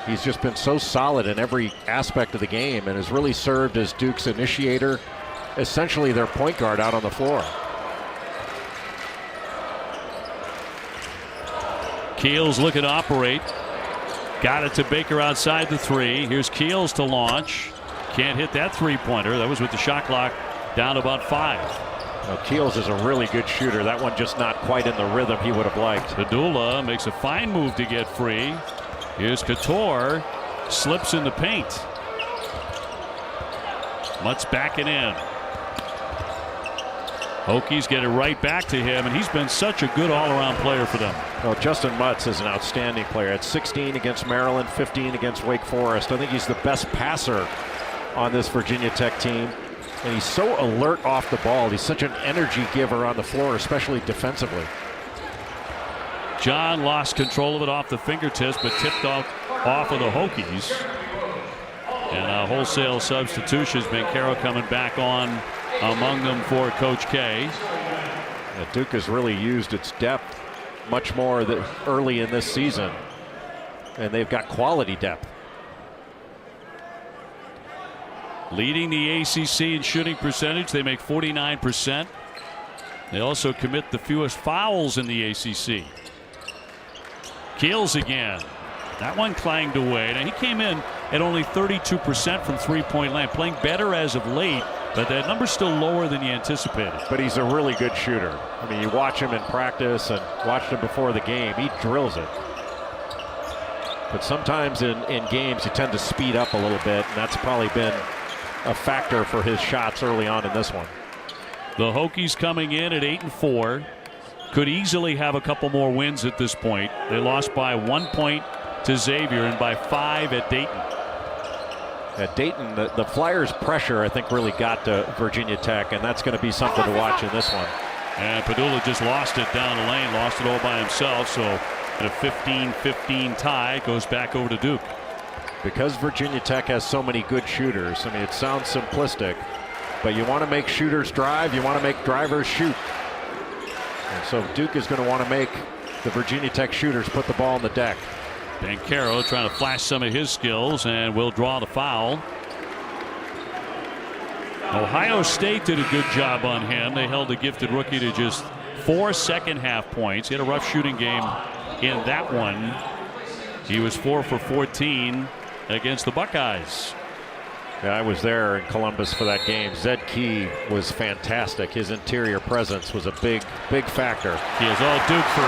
He's just been so solid in every aspect of the game and has really served as Duke's initiator, essentially their point guard out on the floor. Keels looking to operate. Got it to Baker outside the three. Here's Keels to launch. Can't hit that three-pointer. That was with the shot clock down to about 5. Well, Keels is a really good shooter. That one just not quite in the rhythm he would have liked. Padula makes a fine move to get free. Here's Couture. Slips in the paint. Mutz backing in. Hokies get it right back to him, and he's been such a good all-around player for them. Well, Justin Mutz is an outstanding player. At 16 against Maryland, 15 against Wake Forest. I think he's the best passer on this Virginia Tech team. And he's so alert off the ball. He's such an energy giver on the floor, especially defensively. John lost control of it off the fingertips, but tipped off of the Hokies. And a wholesale substitutions. Banchero coming back on among them for Coach K. Yeah, Duke has really used its depth much more early in this season. And they've got quality depth. Leading the ACC in shooting percentage. They make 49%. They also commit the fewest fouls in the ACC. Keels again. That one clanged away. Now he came in at only 32% from three-point land, playing better as of late, but that number's still lower than you anticipated. But he's a really good shooter. I mean, you watch him in practice and watched him before the game. He drills it. But sometimes in games you tend to speed up a little bit, and that's probably been a factor for his shots early on in this one. The Hokies coming in at 8-4. Could easily have a couple more wins at this point. They lost by 1 point to Xavier and by 5 at Dayton. At Dayton, the Flyers' pressure, I think, really got to Virginia Tech, and that's going to be something to watch in this one. And Padula just lost it down the lane, lost it all by himself, so at a 15-15 tie, it goes back over to Duke. Because Virginia Tech has so many good shooters, I mean, it sounds simplistic, but you want to make shooters drive, you want to make drivers shoot. And so Duke is going to want to make the Virginia Tech shooters put the ball on the deck. Banchero trying to flash some of his skills and will draw the foul. Ohio State did a good job on him. They held the gifted rookie to just 4 second-half points. He had a rough shooting game in that one. He was 4 for 14 against the Buckeyes. Yeah, I was there in Columbus for that game. Zed Key was fantastic. His interior presence was a big factor. He is all Duke for,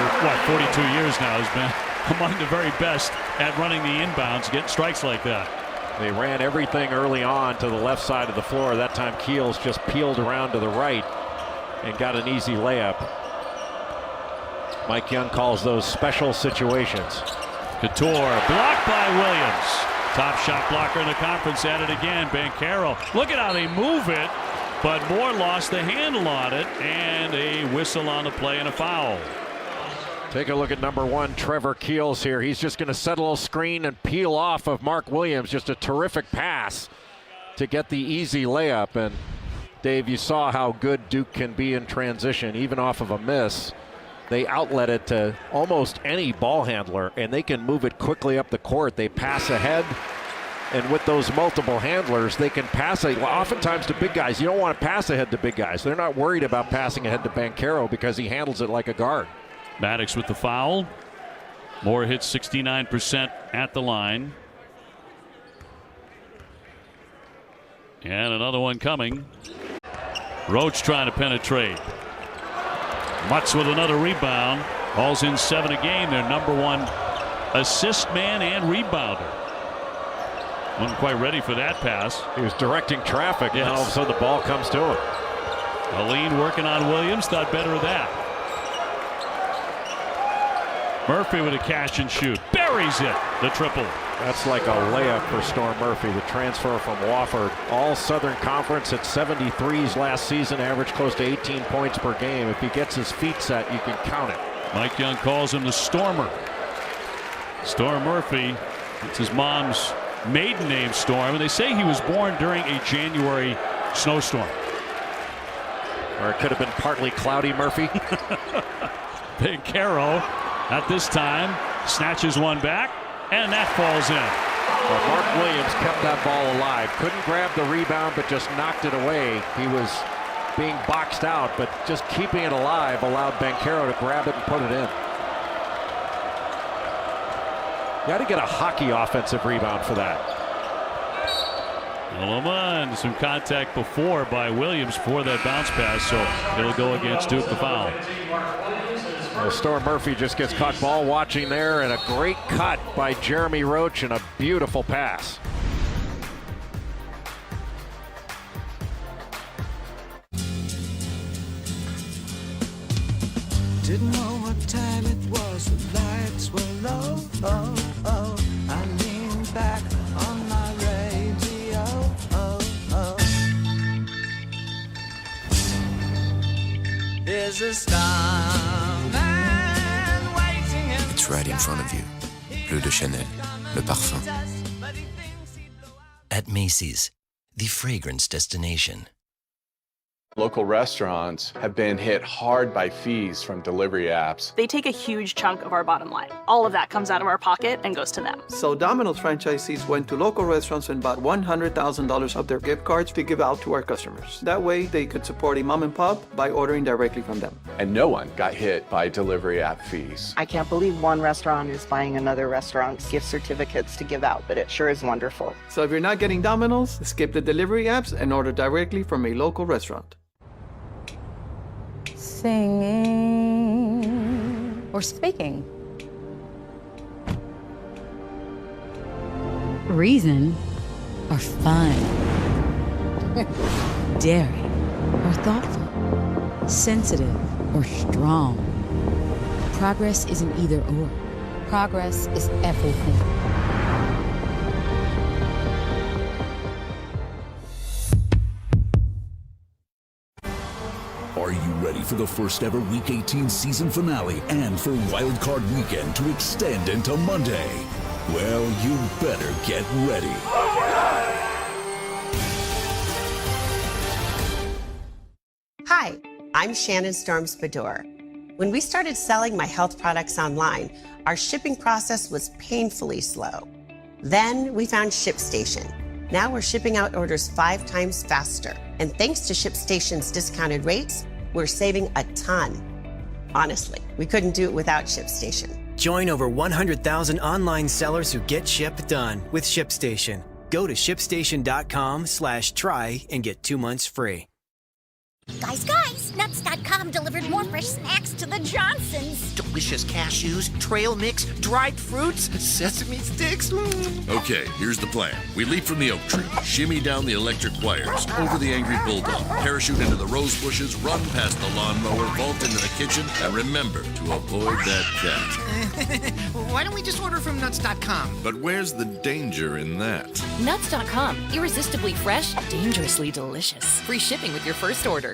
42 years now. Has been among the very best at running the inbounds, getting strikes like that. They ran everything early on to the left side of the floor. That time Keels just peeled around to the right and got an easy layup. Mike Young calls those special situations. Couture blocked by Williams. Top shot blocker in the conference at it again. Banchero. Look at how they move it, but Moore lost the handle on it, and a whistle on the play and a foul. Take a look at number 1, Trevor Keels here. He's just going to settle a screen and peel off of Mark Williams. Just a terrific pass to get the easy layup. And Dave, you saw how good Duke can be in transition, even off of a miss. They outlet it to almost any ball handler, and they can move it quickly up the court. They pass ahead, and with those multiple handlers, they can pass it. Well, oftentimes to big guys, you don't want to pass ahead to big guys. They're not worried about passing ahead to Banchero because he handles it like a guard. Maddox with the foul. Moore hits 69% at the line. And another one coming. Roach trying to penetrate. Mutz with another rebound. Hall's in 7 a game. Their number 1 assist man and rebounder. Wasn't quite ready for that pass. He was directing traffic, yes. And all of a sudden the ball comes to him. Aline working on Williams. Thought better of that. Murphy with a catch and shoot. Buries it. The triple. That's like a layup for Storm Murphy, the transfer from Wofford. All Southern Conference at 73s last season, averaged close to 18 points per game. If he gets his feet set, you can count it. Mike Young calls him the Stormer. Storm Murphy, it's his mom's maiden name, Storm, and they say he was born during a January snowstorm. Or it could have been partly cloudy Murphy. Banchero at this time snatches one back and that falls in. Well, Mark Williams kept that ball alive. Couldn't grab the rebound, but just knocked it away. He was being boxed out, but just keeping it alive allowed Banchero to grab it and put it in. You got to get a hockey offensive rebound for that. And some contact before by Williams for that bounce pass, so it'll go against Duke, the foul. Well, Storm Murphy just gets caught ball watching there, and a great cut by Jeremy Roach and a beautiful pass. Didn't know what time it was, the lights were low. Oh, oh. I leaned back on my radio. Oh, oh. There's a starman waiting. It's right in front of you. Bleu de Chanel, le parfum. At Macy's, the fragrance destination. Local restaurants have been hit hard by fees from delivery apps. They take a huge chunk of our bottom line. All of that comes out of our pocket and goes to them. So Domino's franchisees went to local restaurants and bought $100,000 of their gift cards to give out to our customers. That way they could support a mom and pop by ordering directly from them. And no one got hit by delivery app fees. I can't believe one restaurant is buying another restaurant's gift certificates to give out, but it sure is wonderful. So if you're not getting Domino's, skip the delivery apps and order directly from a local restaurant. Singing or speaking. Reason or fun. Daring or thoughtful. Sensitive or strong. Progress isn't either or. Progress is everything. Are you ready for the first ever Week 18 season finale and for Wild Card Weekend to extend into Monday? Well, you better get ready. Hi, I'm Shannon Storms-Bedore. When we started selling my health products online, our shipping process was painfully slow. Then we found ShipStation. Now we're shipping out orders 5 times faster. And thanks to ShipStation's discounted rates, we're saving a ton. Honestly, we couldn't do it without ShipStation. Join over 100,000 online sellers who get ship done with ShipStation. Go to shipstation.com/try and get 2 months free. Guys, Nuts.com delivered more fresh snacks to the Johnsons. Delicious cashews, trail mix, dried fruits, sesame sticks. Okay, here's the plan. We leap from the oak tree, shimmy down the electric wires, over the angry bulldog, parachute into the rose bushes, run past the lawnmower, vault into the kitchen, and remember to avoid that cat. Why don't we just order from Nuts.com? But where's the danger in that? Nuts.com. Irresistibly fresh, dangerously delicious. Free shipping with your first order.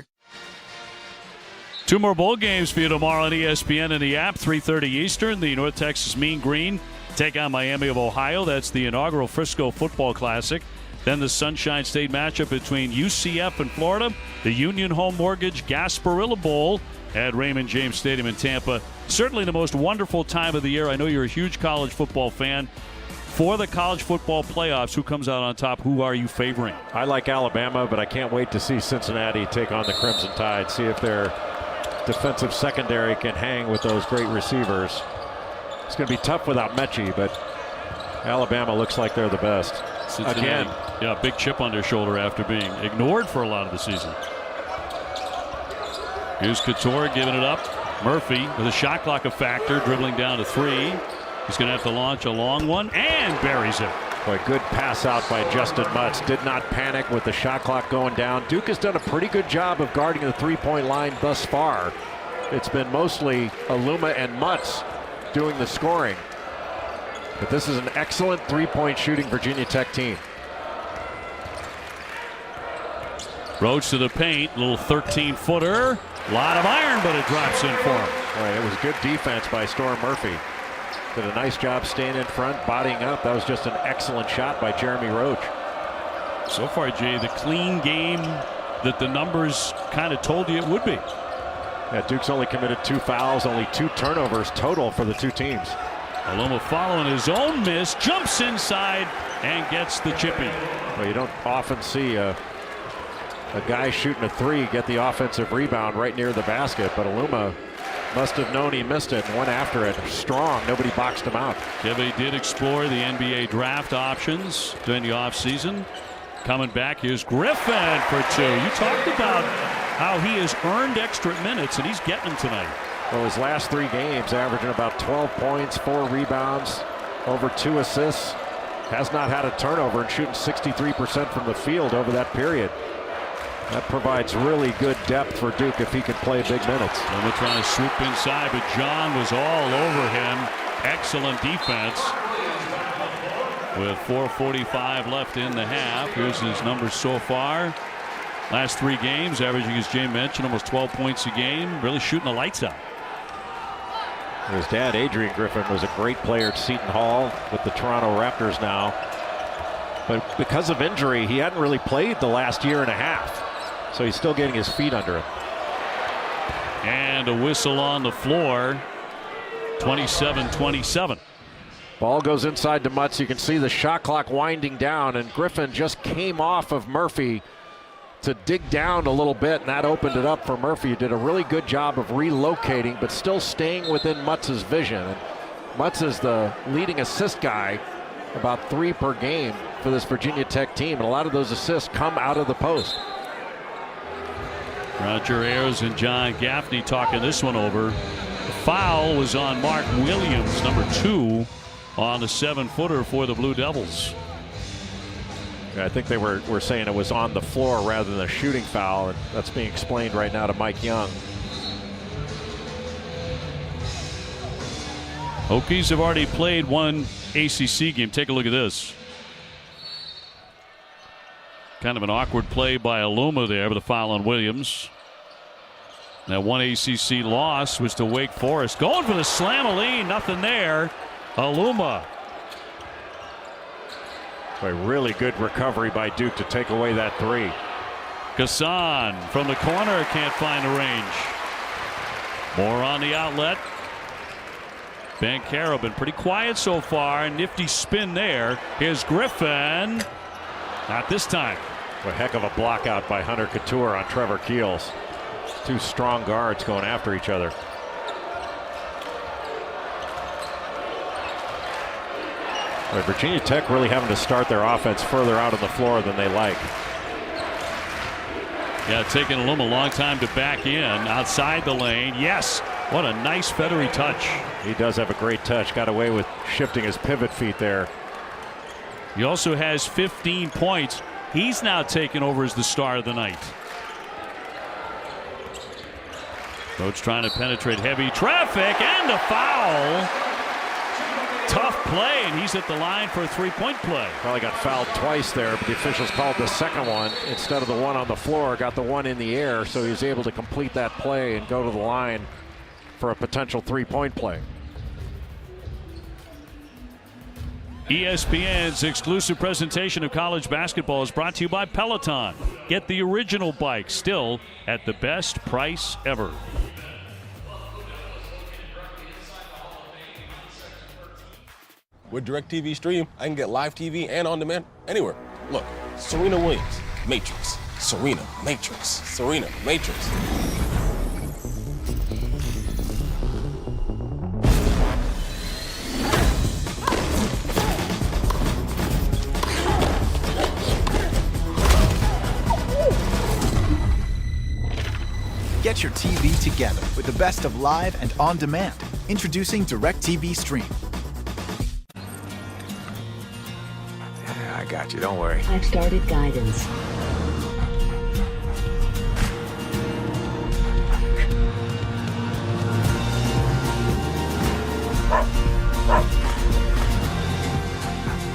2 more bowl games for you tomorrow on ESPN and the app. 3:30 Eastern. The North Texas Mean Green take on Miami of Ohio. That's the inaugural Frisco Football Classic. Then the Sunshine State matchup between UCF and Florida. The Union Home Mortgage Gasparilla Bowl at Raymond James Stadium in Tampa. Certainly the most wonderful time of the year. I know you're a huge college football fan. For the college football playoffs, who comes out on top? Who are you favoring? I like Alabama, but I can't wait to see Cincinnati take on the Crimson Tide. See if their defensive secondary can hang with those great receivers. It's going to be tough without Mechie, but Alabama looks like they're the best. Cincinnati, again. Yeah, big chip on their shoulder after being ignored for a lot of the season. Here's Couture giving it up. Murphy with a shot clock a factor, dribbling down to 3. He's going to have to launch a long one and buries it. Boy, good pass out by Justin Mutz. Did not panic with the shot clock going down. Duke has done a pretty good job of guarding the three-point line thus far. It's been mostly Aluma and Mutz doing the scoring. But this is an excellent three-point shooting Virginia Tech team. Roach to the paint, little 13-footer. A lot of iron, but it drops in for him. Boy, it was good defense by Storm Murphy. Did a nice job staying in front, bodying up. That was just an excellent shot by Jeremy Roach. So far, Jay, the clean game that the numbers kind of told you it would be. Yeah, Duke's only committed 2 fouls, only 2 turnovers total for the two teams. Aluma following his own miss, jumps inside and gets the chippy. Well, you don't often see a guy shooting a three get the offensive rebound right near the basket, but Aluma must have known he missed it and went after it strong. Nobody boxed him out. Kevin did explore the NBA draft options during the offseason. Coming back, here's Griffin for two. You talked about how he has earned extra minutes, and he's getting them tonight. Well, his last 3 games, averaging about 12 points, 4 rebounds, over 2 assists. Has not had a turnover and shooting 63% from the field over that period. That provides really good depth for Duke if he can play big minutes. Luma trying to swoop inside, but John was all over him. Excellent defense. With 4:45 left in the half, here's his numbers so far. Last 3 games, averaging, as Jay mentioned, almost 12 points a game. Really shooting the lights out. His dad, Adrian Griffin, was a great player at Seton Hall with the Toronto Raptors now. But because of injury, he hadn't really played the last year and a half. So he's still getting his feet under him. And a whistle on the floor. 27-27. Ball goes inside to Mutz. You can see the shot clock winding down, and Griffin just came off of Murphy to dig down a little bit, and that opened it up for Murphy. He did a really good job of relocating, but still staying within Mutz's vision. And Mutz is the leading assist guy, about 3 per game for this Virginia Tech team, and a lot of those assists come out of the post. Roger Ayers and John Gaffney talking this one over. The foul was on Mark Williams, number 2, on the 7-footer for the Blue Devils. I think they were saying it was on the floor rather than a shooting foul, and that's being explained right now to Mike Young. Hokies have already played 1 ACC game. Take a look at this. Kind of an awkward play by Aluma there with a foul on Williams. That 1 ACC loss was to Wake Forest. Going for the slam-a-lee, nothing there. Aluma. A really good recovery by Duke to take away that 3. Gassan from the corner, can't find the range. More on the outlet. Banchero been pretty quiet so far. Nifty spin there. Here's Griffin. Not this time. A heck of a block out by Hunter Couture on Trevor Keels. 2 strong guards going after each other. Virginia Tech really having to start their offense further out on the floor than they like. Yeah, taking Aluma a long time to back in outside the lane. Yes, what a nice feathery touch. He does have a great touch. Got away with shifting his pivot feet there. He also has 15 points. He's now taken over as the star of the night. Coach trying to penetrate heavy traffic and a foul. Tough play, and he's at the line for a 3-point play. Probably got fouled twice there, but the officials called the second one instead of the one on the floor. Got the one in the air, so he was able to complete that play and go to the line for a potential 3-point play. ESPN's exclusive presentation of college basketball is brought to you by Peloton. Get the original bike, still at the best price ever. With DirecTV Stream, I can get live TV and on demand anywhere. Look, Serena Williams, Matrix. Serena, Matrix. Serena, Matrix. Get your TV together with the best of live and on demand. Introducing DirecTV Stream. I got you, don't worry. I've started guidance.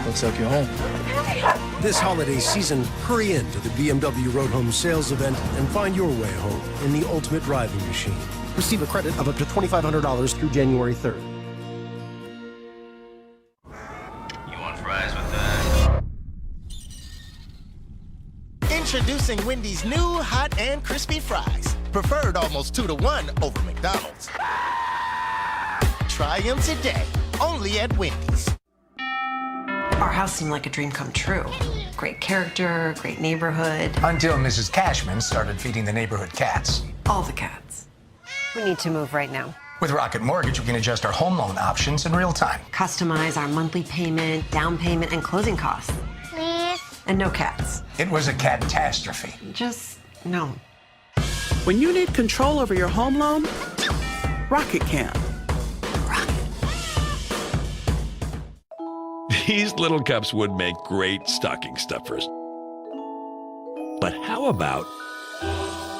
Looks like you're home. This holiday season, hurry in to the BMW Road Home sales event and find your way home in the ultimate driving machine. Receive a credit of up to $2,500 through January 3rd. You want fries with that? Introducing Wendy's new hot and crispy fries. Preferred almost 2-to-1 over McDonald's. Try them today. only at Wendy's. Our house seemed like a dream come true. Great character, great neighborhood. Until Mrs. Cashman started feeding the neighborhood cats. All the cats. We need to move right now. With Rocket Mortgage, we can adjust our home loan options in real time. Customize our monthly payment, down payment, and closing costs. Please. And no cats. It was a catastrophe. Just no. When you need control over your home loan, Rocket can. These little cups would make great stocking stuffers. But how about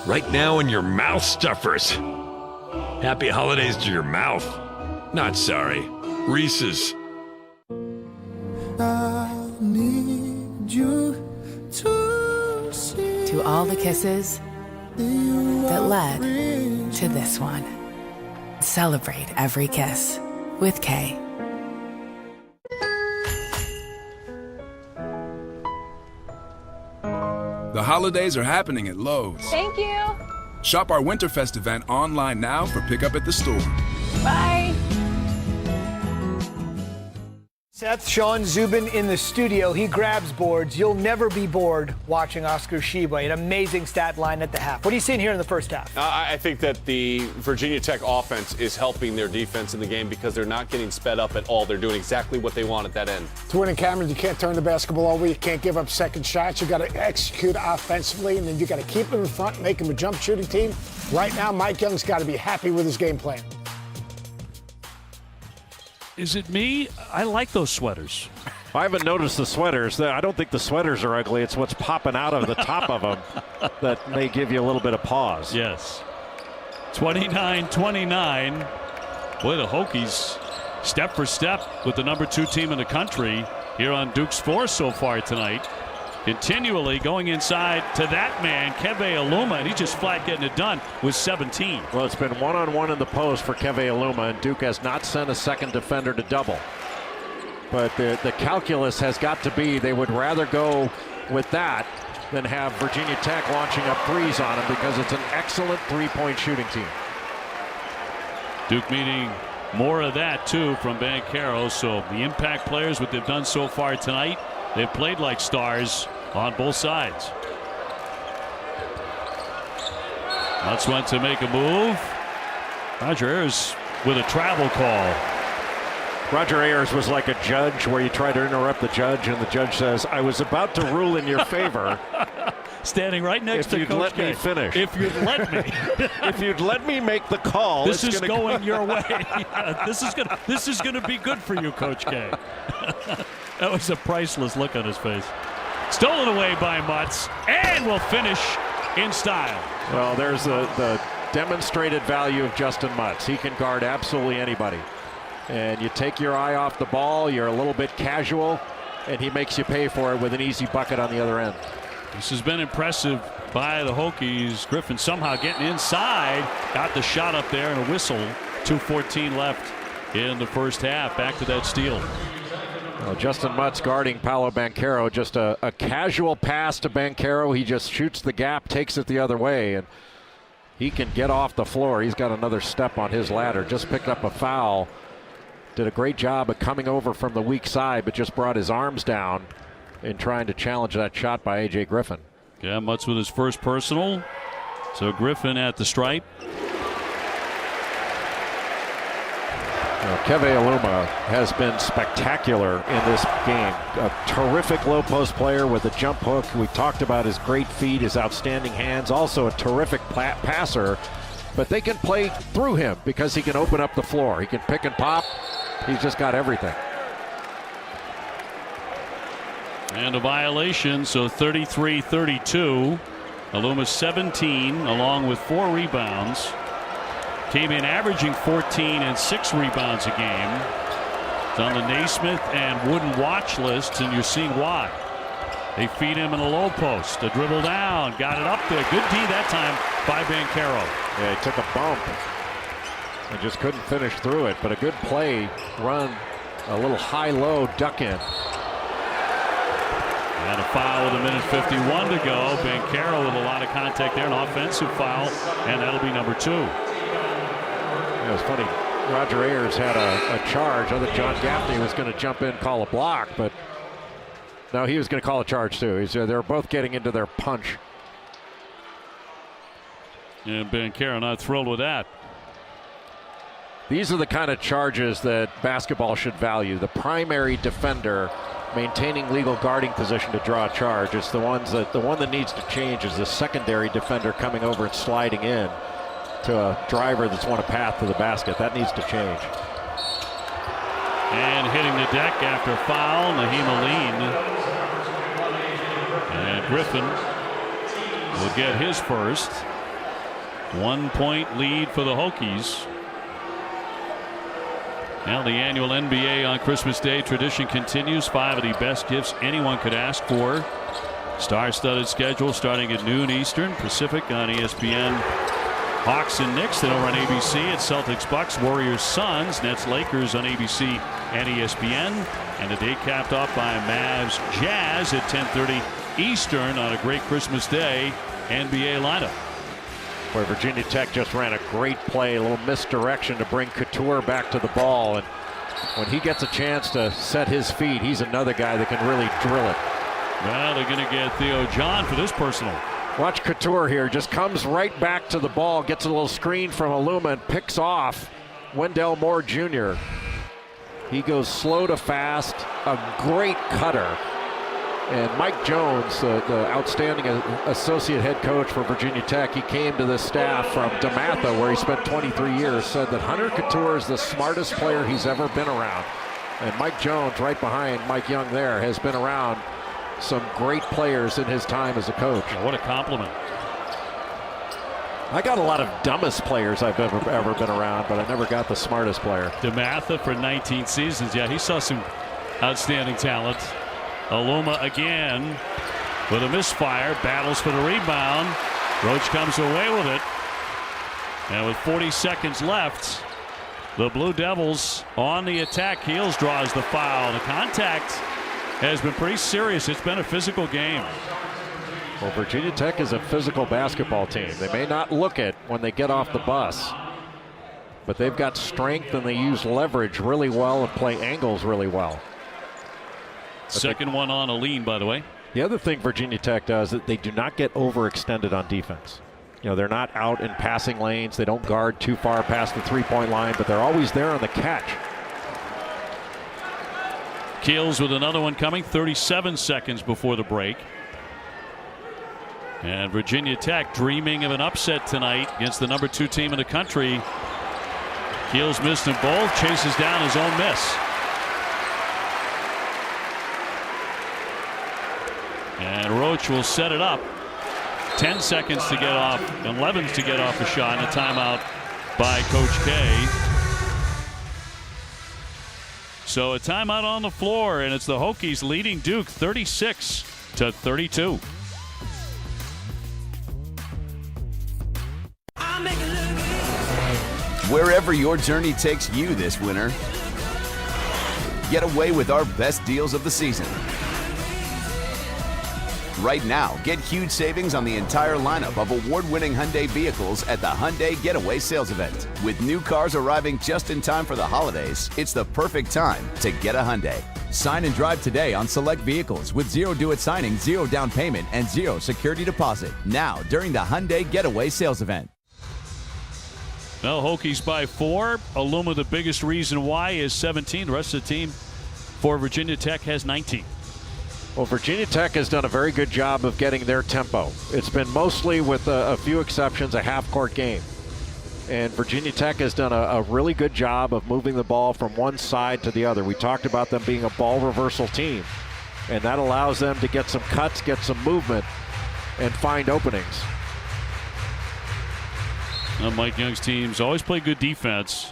right now in your mouth stuffers? Happy holidays to your mouth. Not sorry. Reese's. I need you to see. To all the kisses that led to this one. Celebrate every kiss with Kay. The holidays are happening at Lowe's. Thank you. Shop our Winterfest event online now for pickup at the store. Bye. Seth, Sean Zubin in the studio. He grabs boards. You'll never be bored watching Oscar Sheba. An amazing stat line at the half. What are you seeing here in the first half? I think that the Virginia Tech offense is helping their defense in the game because they're not getting sped up at all. They're doing exactly what they want at that end. To win in Cameron, you can't turn the basketball over. You can't give up second shots. You got to execute offensively, and then you got to keep them in front, make them a jump shooting team. Right now, Mike Young's got to be happy with his game plan. Is it me? I like those sweaters. I haven't noticed the sweaters. I don't think the sweaters are ugly. It's what's popping out of the top of them that may give you a little bit of pause. Yes. 29-29. Boy, the Hokies step for step with the number 2 team in the country here on Duke's Force so far tonight. Continually going inside to that man, Keve Aluma, and he's just flat getting it done with 17. Well, it's been one-on-one in the post for Keve Aluma, and Duke has not sent a second defender to double. But the calculus has got to be they would rather go with that than have Virginia Tech launching up threes on them because it's an excellent three-point shooting team. Duke needing more of that, too, from Banchero. So the impact players, what they've done so far tonight, they've played like stars on both sides. Mutz went to make a move. Roger Ayers with a travel call. Roger Ayers was like a judge where you try to interrupt the judge and the judge says, I was about to rule in your favor. Standing right next to Coach If you'd let K. me finish. If you'd let me. If you'd let me make the call. This is going your way. Yeah, this is gonna be good for you, Coach K. That was a priceless look on his face. Stolen away by Mutz, and will finish in style. Well, there's the demonstrated value of Justin Mutz. He can guard absolutely anybody. And you take your eye off the ball, you're a little bit casual, and he makes you pay for it with an easy bucket on the other end. This has been impressive by the Hokies. Griffin somehow getting inside, got the shot up there and a whistle. 2:14 left in the first half. Back to that steal. Well, Justin Mutz guarding Paolo Banchero. Just a casual pass to Banchero. He just shoots the gap, takes it the other way, and he can get off the floor. He's got another step on his ladder. Just picked up a foul. Did a great job of coming over from the weak side, but just brought his arms down in trying to challenge that shot by A.J. Griffin. Yeah, Mutz with his first personal. So Griffin at the stripe. Keve Aluma has been spectacular in this game. A terrific low post player with a jump hook. We talked about his great feet, his outstanding hands. Also a terrific passer. But they can play through him because he can open up the floor. He can pick and pop. He's just got everything. And a violation, so 33-32. Aluma 17 along with 4 rebounds. Came in averaging 14 and 6 rebounds a game. It's on the Naismith and Wooden watch lists, and you're seeing why. They feed him in a low post. A dribble down, got it up there. Good D that time by Banchero. Yeah, he took a bump and just couldn't finish through it, but a good play, run, a little high-low duck in. And a foul with 1:51 to go. Banchero with a lot of contact there, an offensive foul, and that'll be number 2. It was funny. Roger Ayers had a charge. I thought John Gaffney was going to jump in and call a block, but no, he was going to call a charge too. They were both getting into their punch. And Banchero not thrilled with that. These are the kind of charges that basketball should value. The primary defender maintaining legal guarding position to draw a charge. It's the one that needs to change is the secondary defender coming over and sliding in to a driver that's won a path to the basket. That needs to change. And hitting the deck after foul, Naheem Aline. And Griffin will get his first. 1 point lead for the Hokies. Now the annual NBA on Christmas Day tradition continues. 5 of the best gifts anyone could ask for. Star-studded schedule starting at noon Eastern, Pacific on ESPN. Hawks and Knicks, then over on ABC. It's Celtics Bucks, Warriors Suns, Nets Lakers on ABC and ESPN. And the day capped off by Mavs Jazz at 10:30 Eastern on a great Christmas Day NBA lineup. Where Virginia Tech just ran a great play, a little misdirection to bring Couture back to the ball. And when he gets a chance to set his feet, he's another guy that can really drill it. Well, they're going to get Theo John for this personal. Watch Couture here, just comes right back to the ball, gets a little screen from Aluma and picks off Wendell Moore Jr. He goes slow to fast, a great cutter. And Mike Jones, the outstanding associate head coach for Virginia Tech, he came to this staff from DeMatha, where he spent 23 years, said that Hunter Couture is the smartest player he's ever been around. And Mike Jones, right behind Mike Young there, has been around some great players in his time as a coach. What a compliment. I got a lot of dumbest players I've ever been around, but I never got the smartest player. DeMatha for 19 seasons. Yeah, he saw some outstanding talent. Aluma again with a misfire, battles for the rebound. Roach comes away with it. And with 40 seconds left, the Blue Devils on the attack. Keels draws the foul. The contact has been pretty serious. It's been a physical game. Well, Virginia Tech is a physical basketball team. They may not look it when they get off the bus, but they've got strength and they use leverage really well and play angles really well. Second one on Aline, by the way. The other thing Virginia Tech does is they do not get overextended on defense. You know, they're not out in passing lanes. They don't guard too far past the three-point line, but they're always there on the catch. Keels with another one coming, 37 seconds before the break. And Virginia Tech dreaming of an upset tonight against the number 2 team in the country. Keels missed them both, chases down his own miss. And Roach will set it up. 10 seconds to get off, 11 to get off a shot, and a timeout by Coach K. So a timeout on the floor, and it's the Hokies leading Duke 36-32. Wherever your journey takes you this winter, get away with our best deals of the season. Right now, get huge savings on the entire lineup of award-winning Hyundai vehicles at the Hyundai Getaway Sales Event. With new cars arriving just in time for the holidays, it's the perfect time to get a Hyundai. Sign and drive today on select vehicles with zero due at signing, zero down payment, and zero security deposit. Now, during the Hyundai Getaway Sales Event. Well, Hokies by 4. Aluma, the biggest reason why, is 17. The rest of the team for Virginia Tech has 19. Well, Virginia Tech has done a very good job of getting their tempo. It's been mostly, with a few exceptions, a half-court game. And Virginia Tech has done a really good job of moving the ball from one side to the other. We talked about them being a ball reversal team, and that allows them to get some cuts, get some movement, and find openings. Now, Mike Young's teams always play good defense.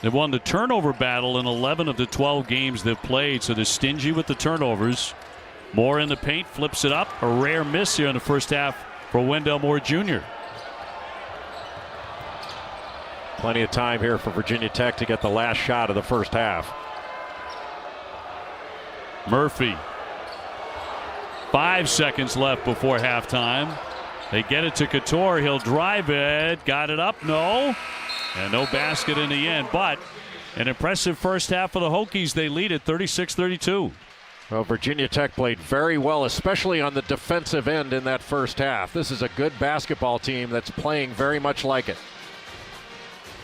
They've won the turnover battle in 11 of the 12 games they've played, so they're stingy with the turnovers. Moore in the paint, flips it up. A rare miss here in the first half for Wendell Moore Jr. Plenty of time here for Virginia Tech to get the last shot of the first half. Murphy. 5 seconds left before halftime. They get it to Couture. He'll drive it. Got it up. No. And no basket in the end, but an impressive first half for the Hokies. They lead at 36-32. Well, Virginia Tech played very well, especially on the defensive end in that first half. This is a good basketball team that's playing very much like it.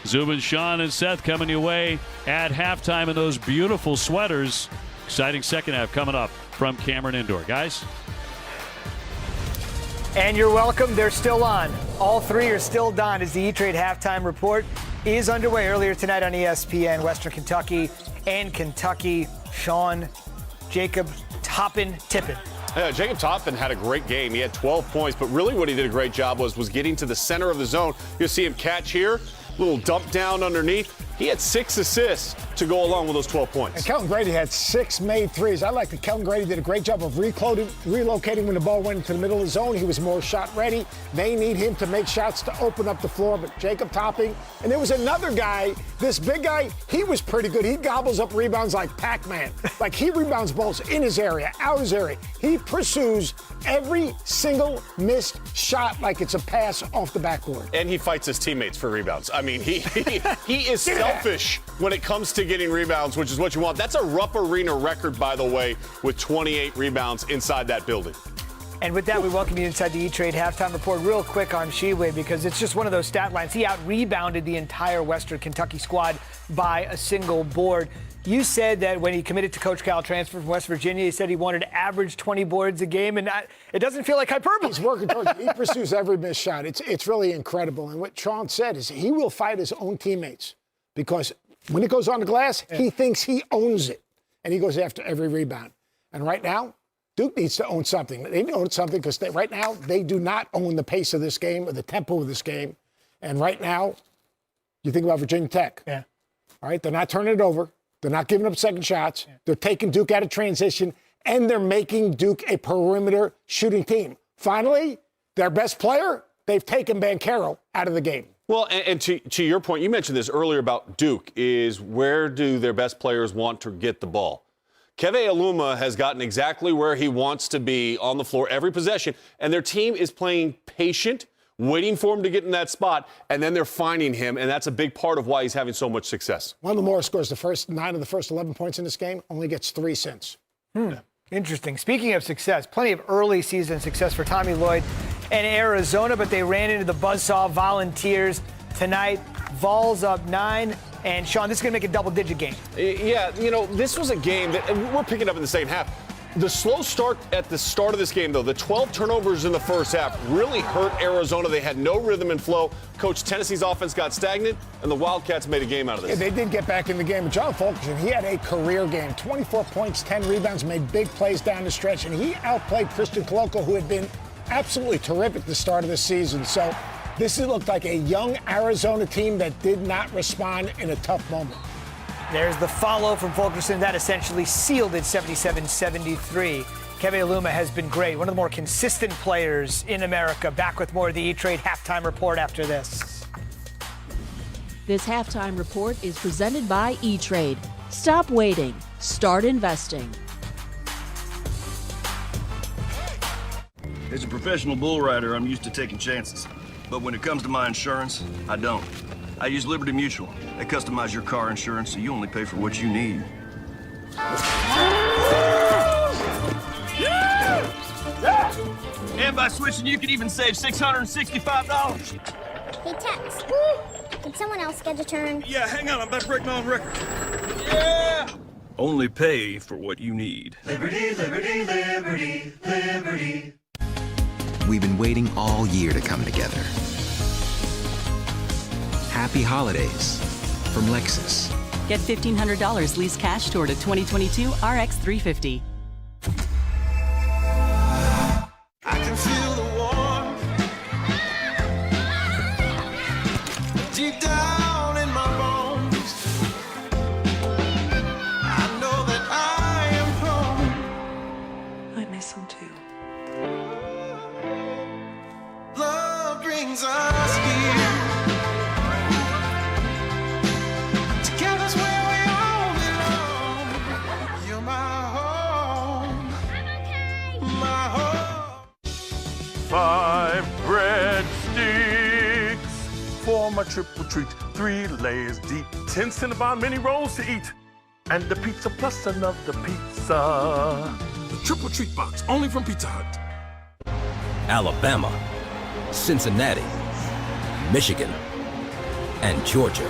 Zubin, Sean, and Seth coming your way at halftime in those beautiful sweaters. Exciting second half coming up from Cameron Indoor. Guys? And you're welcome. They're still on. All three are still done as the E-Trade halftime report is underway earlier tonight on ESPN, Western Kentucky and Kentucky. Sean, Jacob Toppin-Tippin. Yeah, Jacob Toppin had a great game. He had 12 points, but really what he did a great job was getting to the center of the zone. You'll see him catch here, little dump down underneath. He had 6 assists to go along with those 12 points. And Kelton Grady had 6 made threes. I like that Kelton Grady did a great job of relocating when the ball went into the middle of the zone. He was more shot ready. They need him to make shots to open up the floor. But Jacob Toppin, and there was another guy, this big guy, he was pretty good. He gobbles up rebounds like Pac-Man. Like he rebounds balls in his area, out his area. He pursues every single missed shot like it's a pass off the backboard. And he fights his teammates for rebounds. I mean, he is selfish when it comes to getting rebounds, which is what you want. That's a Rupp Arena record, by the way, with 28 rebounds inside that building. And with that, we welcome you inside the E-Trade halftime report real quick on Sheway because it's just one of those stat lines. He out-rebounded the entire Western Kentucky squad by a single board. You said that when he committed to Coach Cal, transfer from West Virginia, he said he wanted to average 20 boards a game, and it doesn't feel like hyperbole. He's working towards it. He pursues every missed shot. It's really incredible. And what Sean said is he will fight his own teammates because when it goes on the glass, he thinks he owns it, and he goes after every rebound. And right now, Duke needs to own something. They need to own something because right now they do not own the pace of this game or the tempo of this game. And right now, you think about Virginia Tech. Yeah. All right, they're not turning it over. They're not giving up second shots. Yeah. They're taking Duke out of transition, and they're making Duke a perimeter shooting team. Finally, their best player, they've taken Banchero out of the game. Well, and to your point, you mentioned this earlier about Duke, is where do their best players want to get the ball? Keve Aluma has gotten exactly where he wants to be on the floor every possession, and their team is playing patient, waiting for him to get in that spot, and then they're finding him, and that's a big part of why he's having so much success. Wendell Morris scores the first 9 of the first 11 points in this game, only gets 3 since. Interesting. Speaking of success, plenty of early season success for Tommy Lloyd and Arizona, but they ran into the buzzsaw Volunteers tonight. Vols up 9. And, Sean, this is going to make a double-digit game. Yeah, this was a game that we're picking up in the second half. The slow start at the start of this game, though, the 12 turnovers in the first half really hurt Arizona. They had no rhythm and flow. Coach, Tennessee's offense got stagnant, and the Wildcats made a game out of this. Yeah, they did get back in the game. John Fulkerson, he had a career game. 24 points, 10 rebounds, made big plays down the stretch, and he outplayed Christian Koloko, who had been absolutely terrific at the start of the season. So this looked like a young Arizona team that did not respond in a tough moment. There's the follow from Fulkerson. That essentially sealed it 77-73. Keve Aluma has been great. One of the more consistent players in America. Back with more of the E-Trade halftime report after this. This halftime report is presented by E-Trade. Stop waiting. Start investing. As a professional bull rider, I'm used to taking chances. But when it comes to my insurance, I don't. I use Liberty Mutual. They customize your car insurance so you only pay for what you need. And by switching, you can even save $665. Hey, Tex. Did someone else get a turn? Yeah, hang on. I'm about to break my own record. Yeah! Only pay for what you need. Liberty, liberty, liberty, liberty. We've been waiting all year to come together. Happy holidays from Lexus. Get $1,500 lease cash toward a 2022 RX 350. I can feel the warmth deep down in my bones. I know that I am home. I miss him too. Love brings us here. Together's where we all belong. You're my home. My home. 5 breadsticks for my triple treat, 3 layers deep, 10 Cinnabon mini rolls to eat, and the pizza plus another pizza. The triple treat box, only from Pizza Hut. Alabama, Cincinnati, Michigan, and Georgia.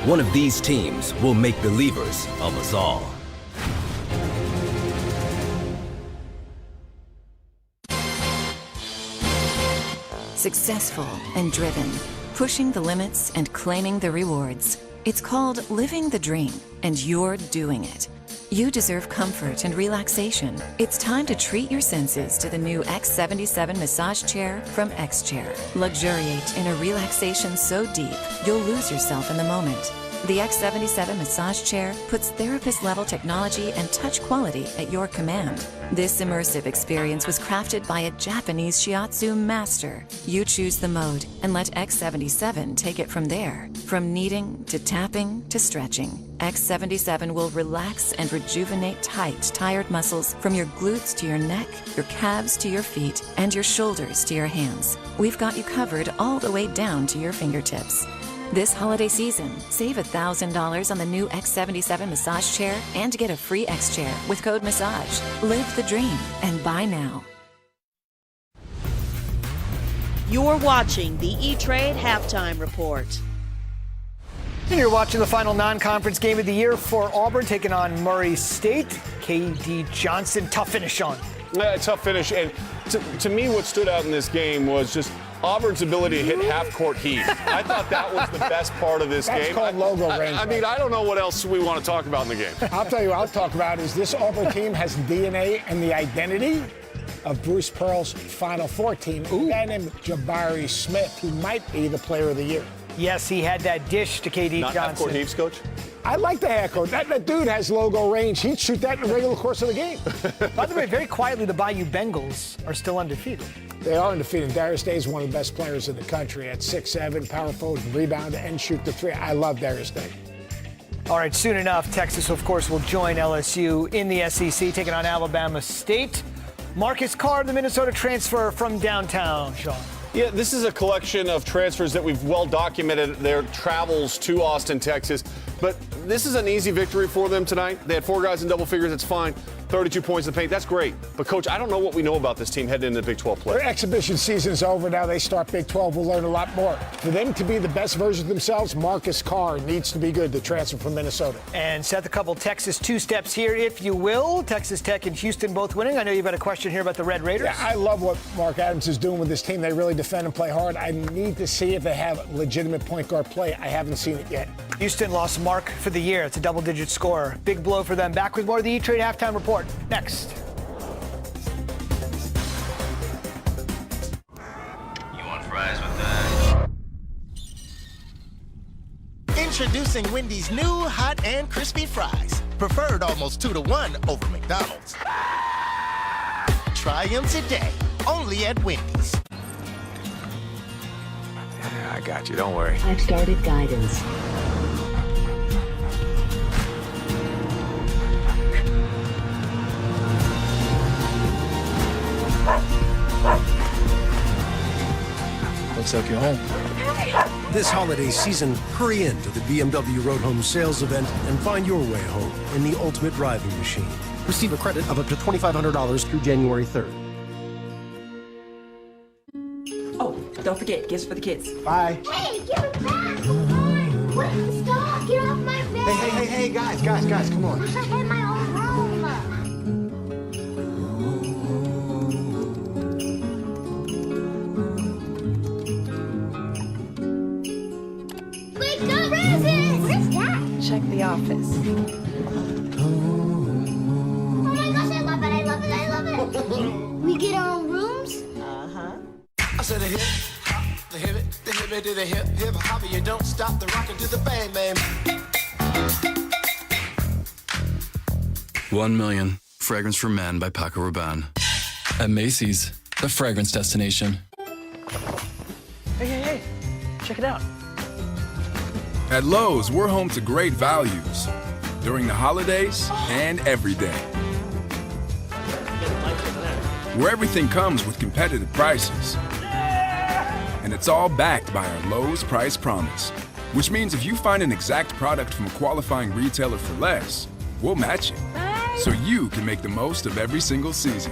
One of these teams will make believers of us all. Successful and driven, pushing the limits and claiming the rewards. It's called living the dream, and you're doing it. You deserve comfort and relaxation. It's time to treat your senses to the new X77 massage chair from X-Chair. Luxuriate in a relaxation so deep, you'll lose yourself in the moment. The X77 massage chair puts therapist-level technology and touch quality at your command. This immersive experience was crafted by a Japanese shiatsu master. You choose the mode and let X77 take it from there. From kneading to tapping to stretching, X77 will relax and rejuvenate tight, tired muscles from your glutes to your neck, your calves to your feet, and your shoulders to your hands. We've got you covered all the way down to your fingertips. This holiday season, save $1,000 on the new X77 massage chair and get a free X-Chair with code MASSAGE. Live the dream and buy now. You're watching the E-Trade Halftime Report. And you're watching the final non-conference game of the year for Auburn, taking on Murray State. K.D. Johnson, tough finish, Sean. Tough finish. And to me, what stood out in this game was just Auburn's ability to hit half-court heat. I thought that was the best part of this game. That's called logo range. I mean, I don't know what else we want to talk about in the game. I'll tell you what I'll talk about is this Auburn team has DNA and the identity of Bruce Pearl's Final Four team. And Jabari Smith, who might be the player of the year. Yes, he had that dish to K.D. Not Johnson. half-court heaves, Coach? I like the half-court. That dude has logo range. He'd shoot that in the regular course of the game. By the way, very quietly, the Bayou Bengals are still undefeated. They are undefeated. Darius Day is one of the best players in the country at 6'7", power forward, rebound, and shoot the three. I love Darius Day. All right, soon enough, Texas, of course, will join LSU in the SEC, taking on Alabama State. Marcus Carr, the Minnesota transfer from downtown, Sean. Yeah, this is a collection of transfers that we've well documented their travels to Austin, Texas. But this is an easy victory for them tonight. They had 4 guys in double figures. It's fine. 32 points in the paint. That's great. But, Coach, I don't know what we know about this team heading into the Big 12 play. Their exhibition season is over now. They start Big 12. We'll learn a lot more. For them to be the best version of themselves, Marcus Carr needs to be good, the transfer from Minnesota. And Seth, a couple Texas two-steps here, if you will. Texas Tech and Houston both winning. I know you've got a question here about the Red Raiders. Yeah, I love what Mark Adams is doing with this team. They really defend and play hard. I need to see if they have legitimate point guard play. I haven't seen it yet. Houston lost Mark for the year. It's a double-digit scorer. Big blow for them. Back with more of the E-Trade Halftime Report next. You want fries with that? Introducing Wendy's new hot and crispy fries. Preferred almost 2-to-1 over McDonald's. Try them today. Only at Wendy's. Yeah, I got you. Don't worry. I've started guidance. Looks like you're home. This holiday season, hurry in to the BMW Road Home sales event and find your way home in the ultimate driving machine. Receive a credit of up to $2,500 through January 3rd. Oh, don't forget, gifts for the kids. Bye. Hey, give it back! Come on! What? Stop! Get off my bed! Hey, guys, come on. I wish I had my own room. Wake up, Roses! What is that? Check the office. Oh my gosh, I love it, I love it, I love it! We get our own rooms? Uh-huh. I said the hip, the hip, the hip, to the hip, hip, hop, you don't stop the rockin' to the bang, bang. 1 Million, Fragrance for Men by Paco Rabanne. At Macy's, the fragrance destination. Hey, check it out. At Lowe's, we're home to great values during the holidays and every day. Where everything comes with competitive prices. And it's all backed by our Lowe's Price Promise, which means if you find an exact product from a qualifying retailer for less, we'll match it. So you can make the most of every single season.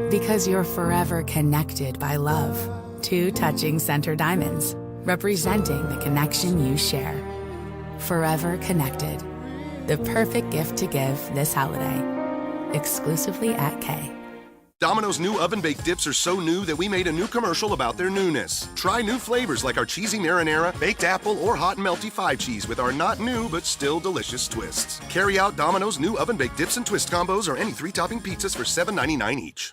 Because you're forever connected by love. 2 touching center diamonds, representing the connection you share. Forever connected. The perfect gift to give this holiday. Exclusively at Kay. Domino's new oven-baked dips are so new that we made a new commercial about their newness. Try new flavors like our cheesy marinara, baked apple, or hot and melty 5 cheese with our not new but still delicious twists. Carry out Domino's new oven-baked dips and twist combos or any 3-topping pizzas for $7.99 each.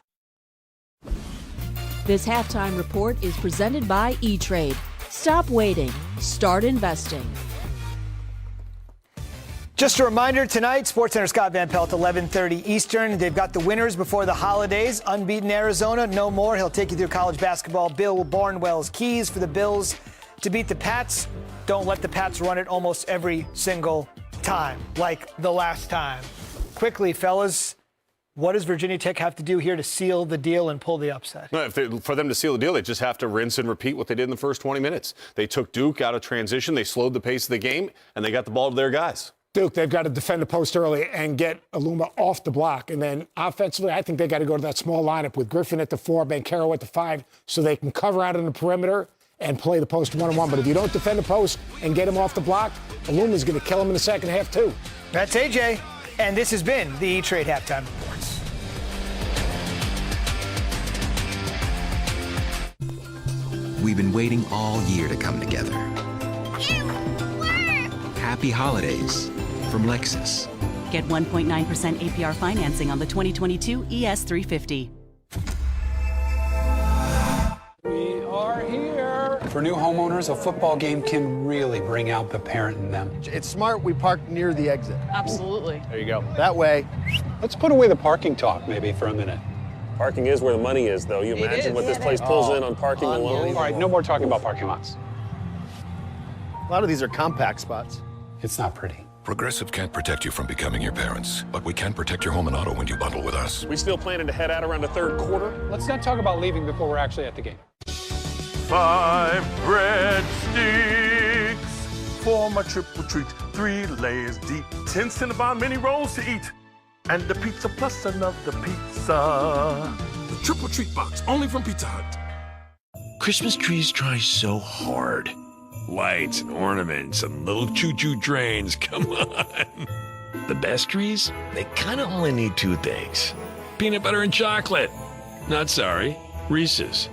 This halftime report is presented by E-Trade. Stop waiting. Start investing. Just a reminder, tonight, SportsCenter Scott Van Pelt, 11:30 Eastern. They've got the winners before the holidays. Unbeaten Arizona, no more. He'll take you through college basketball. Bill Barnwell's keys for the Bills to beat the Pats. Don't let the Pats run it almost every single time, like the last time. Quickly, fellas, what does Virginia Tech have to do here to seal the deal and pull the upset? No, for them to seal the deal, they just have to rinse and repeat what they did in the first 20 minutes. They took Duke out of transition. They slowed the pace of the game, and they got the ball to their guys. Duke, they've got to defend the post early and get Aluma off the block. And then offensively, I think they got to go to that small lineup with Griffin at the 4, Banchero at the 5, so they can cover out in the perimeter and play the post one-on-one. But if you don't defend the post and get him off the block, Aluma's going to kill him in the second half, too. That's AJ, and this has been the E-Trade Halftime Reports. We've been waiting all year to come together. Happy holidays from Lexus. Get 1.9% APR financing on the 2022 ES350. We are here. For new homeowners, a football game can really bring out the parent in them. It's smart we park near the exit. Absolutely. There you go. That way. Let's put away the parking talk maybe for a minute. Parking is where the money is, though. You imagine what this place pulls in on parking alone? All right, no more talking about parking lots. A lot of these are compact spots. It's not pretty. Progressive can't protect you from becoming your parents, but we can protect your home and auto when you bundle with us. We still planning to head out around the third quarter? Let's not talk about leaving before we're actually at the game. 5 breadsticks for my triple treat. 3 layers deep, 10 Cinnabon mini rolls to eat. And the pizza plus another pizza. The triple treat box, only from Pizza Hut. Christmas trees try so hard. Lights and ornaments and little choo-choo trains, come on. The best trees, they kind of only need 2 things. Peanut butter and chocolate. Not sorry, Reese's.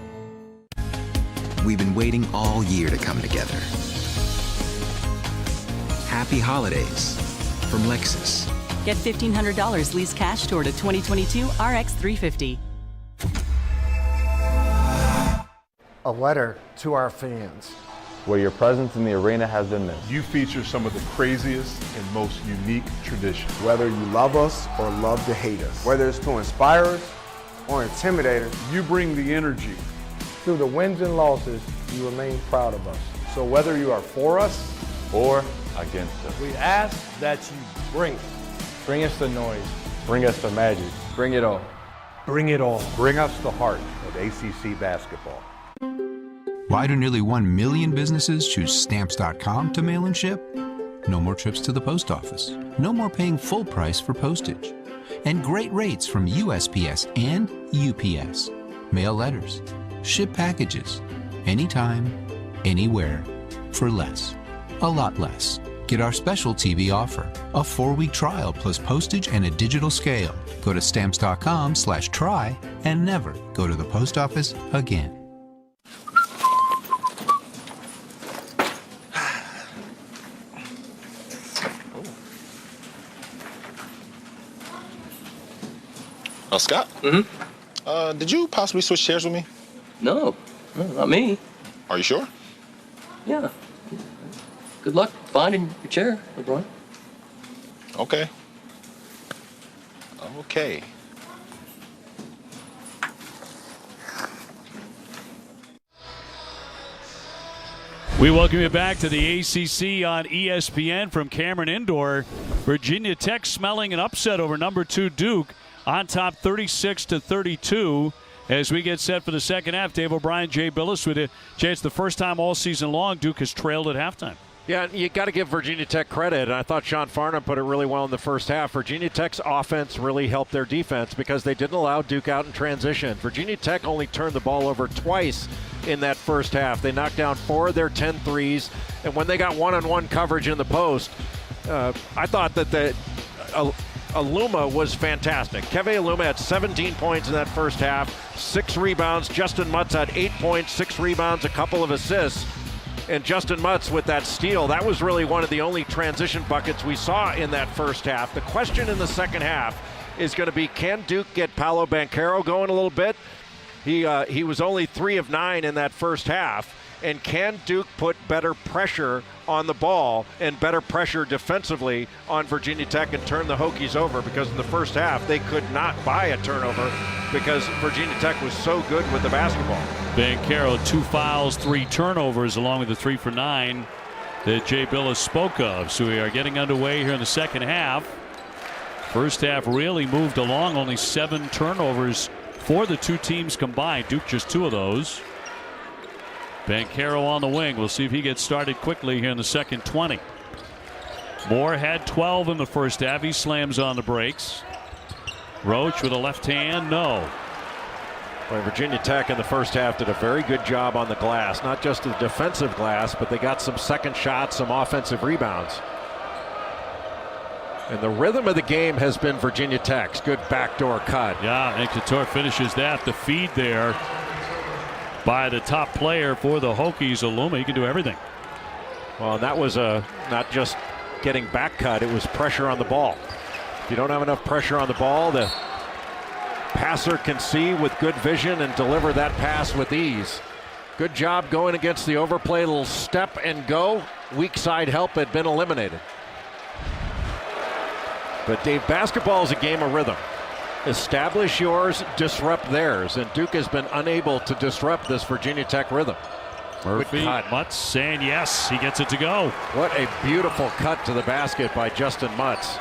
We've been waiting all year to come together. Happy holidays from Lexus. Get $1,500 lease cash toward a 2022 RX 350. A letter to our fans. Where your presence in the arena has been missed. You feature some of the craziest and most unique traditions. Whether you love us or love to hate us. Whether it's to inspire us or intimidate us. You bring the energy. Through the wins and losses, you remain proud of us. So whether you are for us or against us, we ask that you bring it. Bring us the noise. Bring us the magic. Bring it all. Bring it all. Bring us the heart of ACC basketball. Why do nearly 1 million businesses choose Stamps.com to mail and ship? No more trips to the post office. No more paying full price for postage. And great rates from USPS and UPS. Mail letters. Ship packages. Anytime, anywhere. For less. A lot less. Get our special TV offer. A 4-week trial plus postage and a digital scale. Go to Stamps.com/try and never go to the post office again. Scott? Mm-hmm. Did you possibly switch chairs with me? No, not me. Are you sure? Yeah. Good luck finding your chair, LeBron. Okay. Okay. We welcome you back to the ACC on ESPN from Cameron Indoor. Virginia Tech smelling an upset over number 2 Duke on top 36-32. as we get set for the second half. Dave O'Brien, Jay Billis with it. Jay, it's the first time all season long Duke has trailed at halftime. Yeah, you got to give Virginia Tech credit, and I thought Sean Farnham put it really well in the first half. Virginia Tech's offense really helped their defense because they didn't allow Duke out in transition. Virginia Tech only turned the ball over twice in that first half. They knocked down 4 of their 10 threes, and when they got one-on-one coverage in the post, I thought that Aluma was fantastic. Keve Aluma had 17 points in that first half, 6 rebounds. Justin Mutz had 8 points, 6 rebounds, a couple of assists. And Justin Mutz with that steal, that was really one of the only transition buckets we saw in that first half. The question in the second half is going to be, can Duke get Paolo Banchero going a little bit? He was only 3 of 9 in that first half. And can Duke put better pressure on the ball and better pressure defensively on Virginia Tech and turn the Hokies over? Because in the first half, they could not buy a turnover because Virginia Tech was so good with the basketball. Banchero, 2 fouls, 3 turnovers, along with the 3 for 9 that Jay Billis spoke of. So we are getting underway here in the second half. First half really moved along, only 7 turnovers for the 2 teams combined. Duke just 2 of those. Banchero on the wing. We'll see if he gets started quickly here in the second 20. Moore had 12 in the first half. He slams on the brakes. Roach with a left hand. No. Well, Virginia Tech in the first half did a very good job on the glass. Not just the defensive glass, but they got some second shots, some offensive rebounds. And the rhythm of the game has been Virginia Tech's. Good backdoor cut. Yeah, and Couture finishes that. The feed there by the top player for the Hokies, Aluma. He can do everything. Well, that was not just getting back cut, it was pressure on the ball. If you don't have enough pressure on the ball, the passer can see with good vision and deliver that pass with ease. Good job going against the overplay. Little step and go. Weak side help had been eliminated. But Dave, basketball is a game of rhythm. Establish yours, disrupt theirs, and Duke has been unable to disrupt this Virginia Tech rhythm. Murphy, Mutz saying yes, he gets it to go. What a beautiful cut to the basket by Justin Mutz.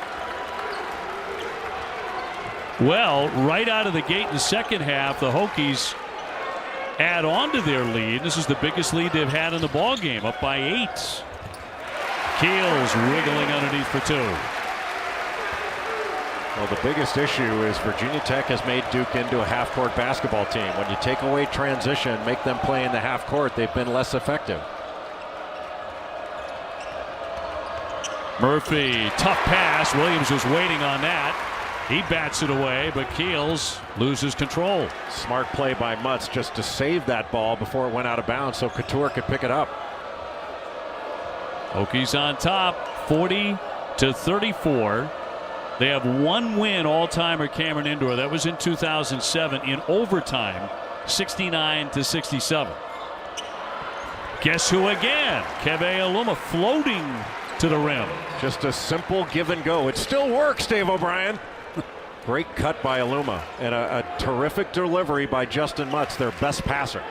Well, right out of the gate in the second half, the Hokies add on to their lead. This is the biggest lead they've had in the ball game, up by 8. Keels wiggling underneath for 2. Well, the biggest issue is Virginia Tech has made Duke into a half-court basketball team. When you take away transition, make them play in the half court, they've been less effective. Murphy, tough pass. Williams was waiting on that. He bats it away, but Keels loses control. Smart play by Mutz just to save that ball before it went out of bounds so Couture could pick it up. Hokies on top, 40-34. They have 1 win all-time at Cameron Indoor. That was in 2007 in overtime, 69-67. Guess who again? Keve Aluma floating to the rim. Just a simple give and go. It still works, Dave O'Brien. Great cut by Aluma and a terrific delivery by Justin Mutz, their best passer.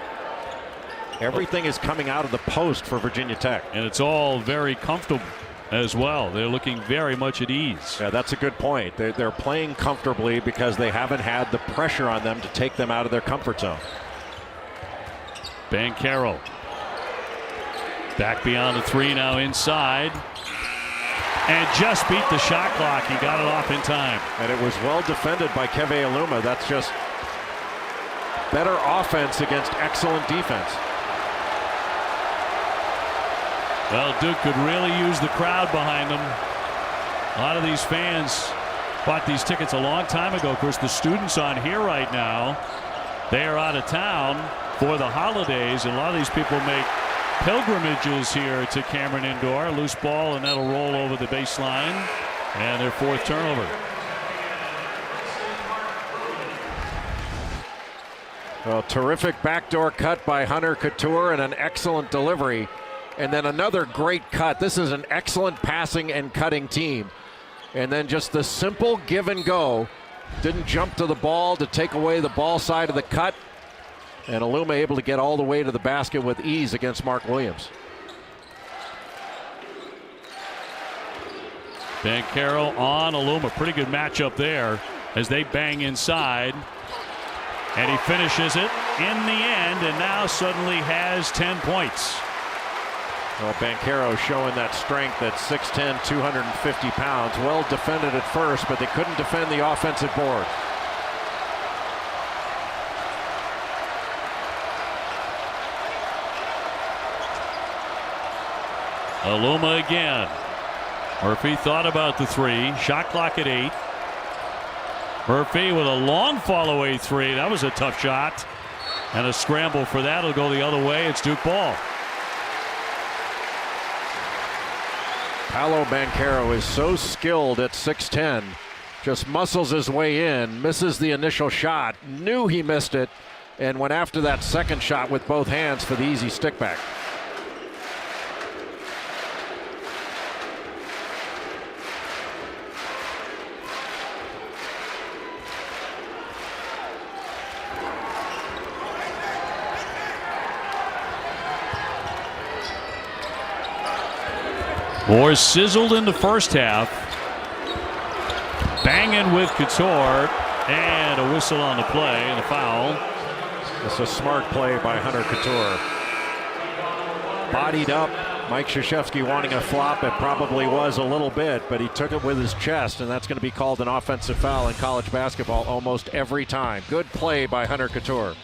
Everything is coming out of the post for Virginia Tech. And it's all very comfortable as well. They're looking very much at ease. Yeah, that's a good point. They're playing comfortably because they haven't had the pressure on them to take them out of their comfort zone. Banchero back beyond the 3 now inside. And just beat the shot clock. He got it off in time. And it was well defended by Keve Aluma. That's just better offense against excellent defense. Well, Duke could really use the crowd behind them. A lot of these fans bought these tickets a long time ago. Of course, the students on here right now, they are out of town for the holidays. And a lot of these people make pilgrimages here to Cameron Indoor. Loose ball, and that'll roll over the baseline. And their 4th turnover. Well, terrific backdoor cut by Hunter Couture and an excellent delivery. And then another great cut. This is an excellent passing and cutting team. And then just the simple give and go. Didn't jump to the ball to take away the ball side of the cut. And Aluma able to get all the way to the basket with ease against Mark Williams. Banchero on Aluma. Pretty good matchup there as they bang inside. And he finishes it in the end, and now suddenly has 10 points. Well, Banchero showing that strength at 6'10", 250 pounds. Well defended at first, but they couldn't defend the offensive board. Aluma again. Murphy thought about the three. Shot clock at 8. Murphy with a long fall-away three. That was a tough shot. And a scramble for that. It'll go the other way. It's Duke ball. Paolo Banchero is so skilled at 6'10", just muscles his way in, misses the initial shot, knew he missed it, and went after that second shot with both hands for the easy stick back. More sizzled in the first half. Banging with Couture. And a whistle on the play and a foul. It's a smart play by Hunter Couture. Bodied up. Mike Krzyzewski wanting a flop. It probably was a little bit, but he took it with his chest, and that's going to be called an offensive foul in college basketball almost every time. Good play by Hunter Couture.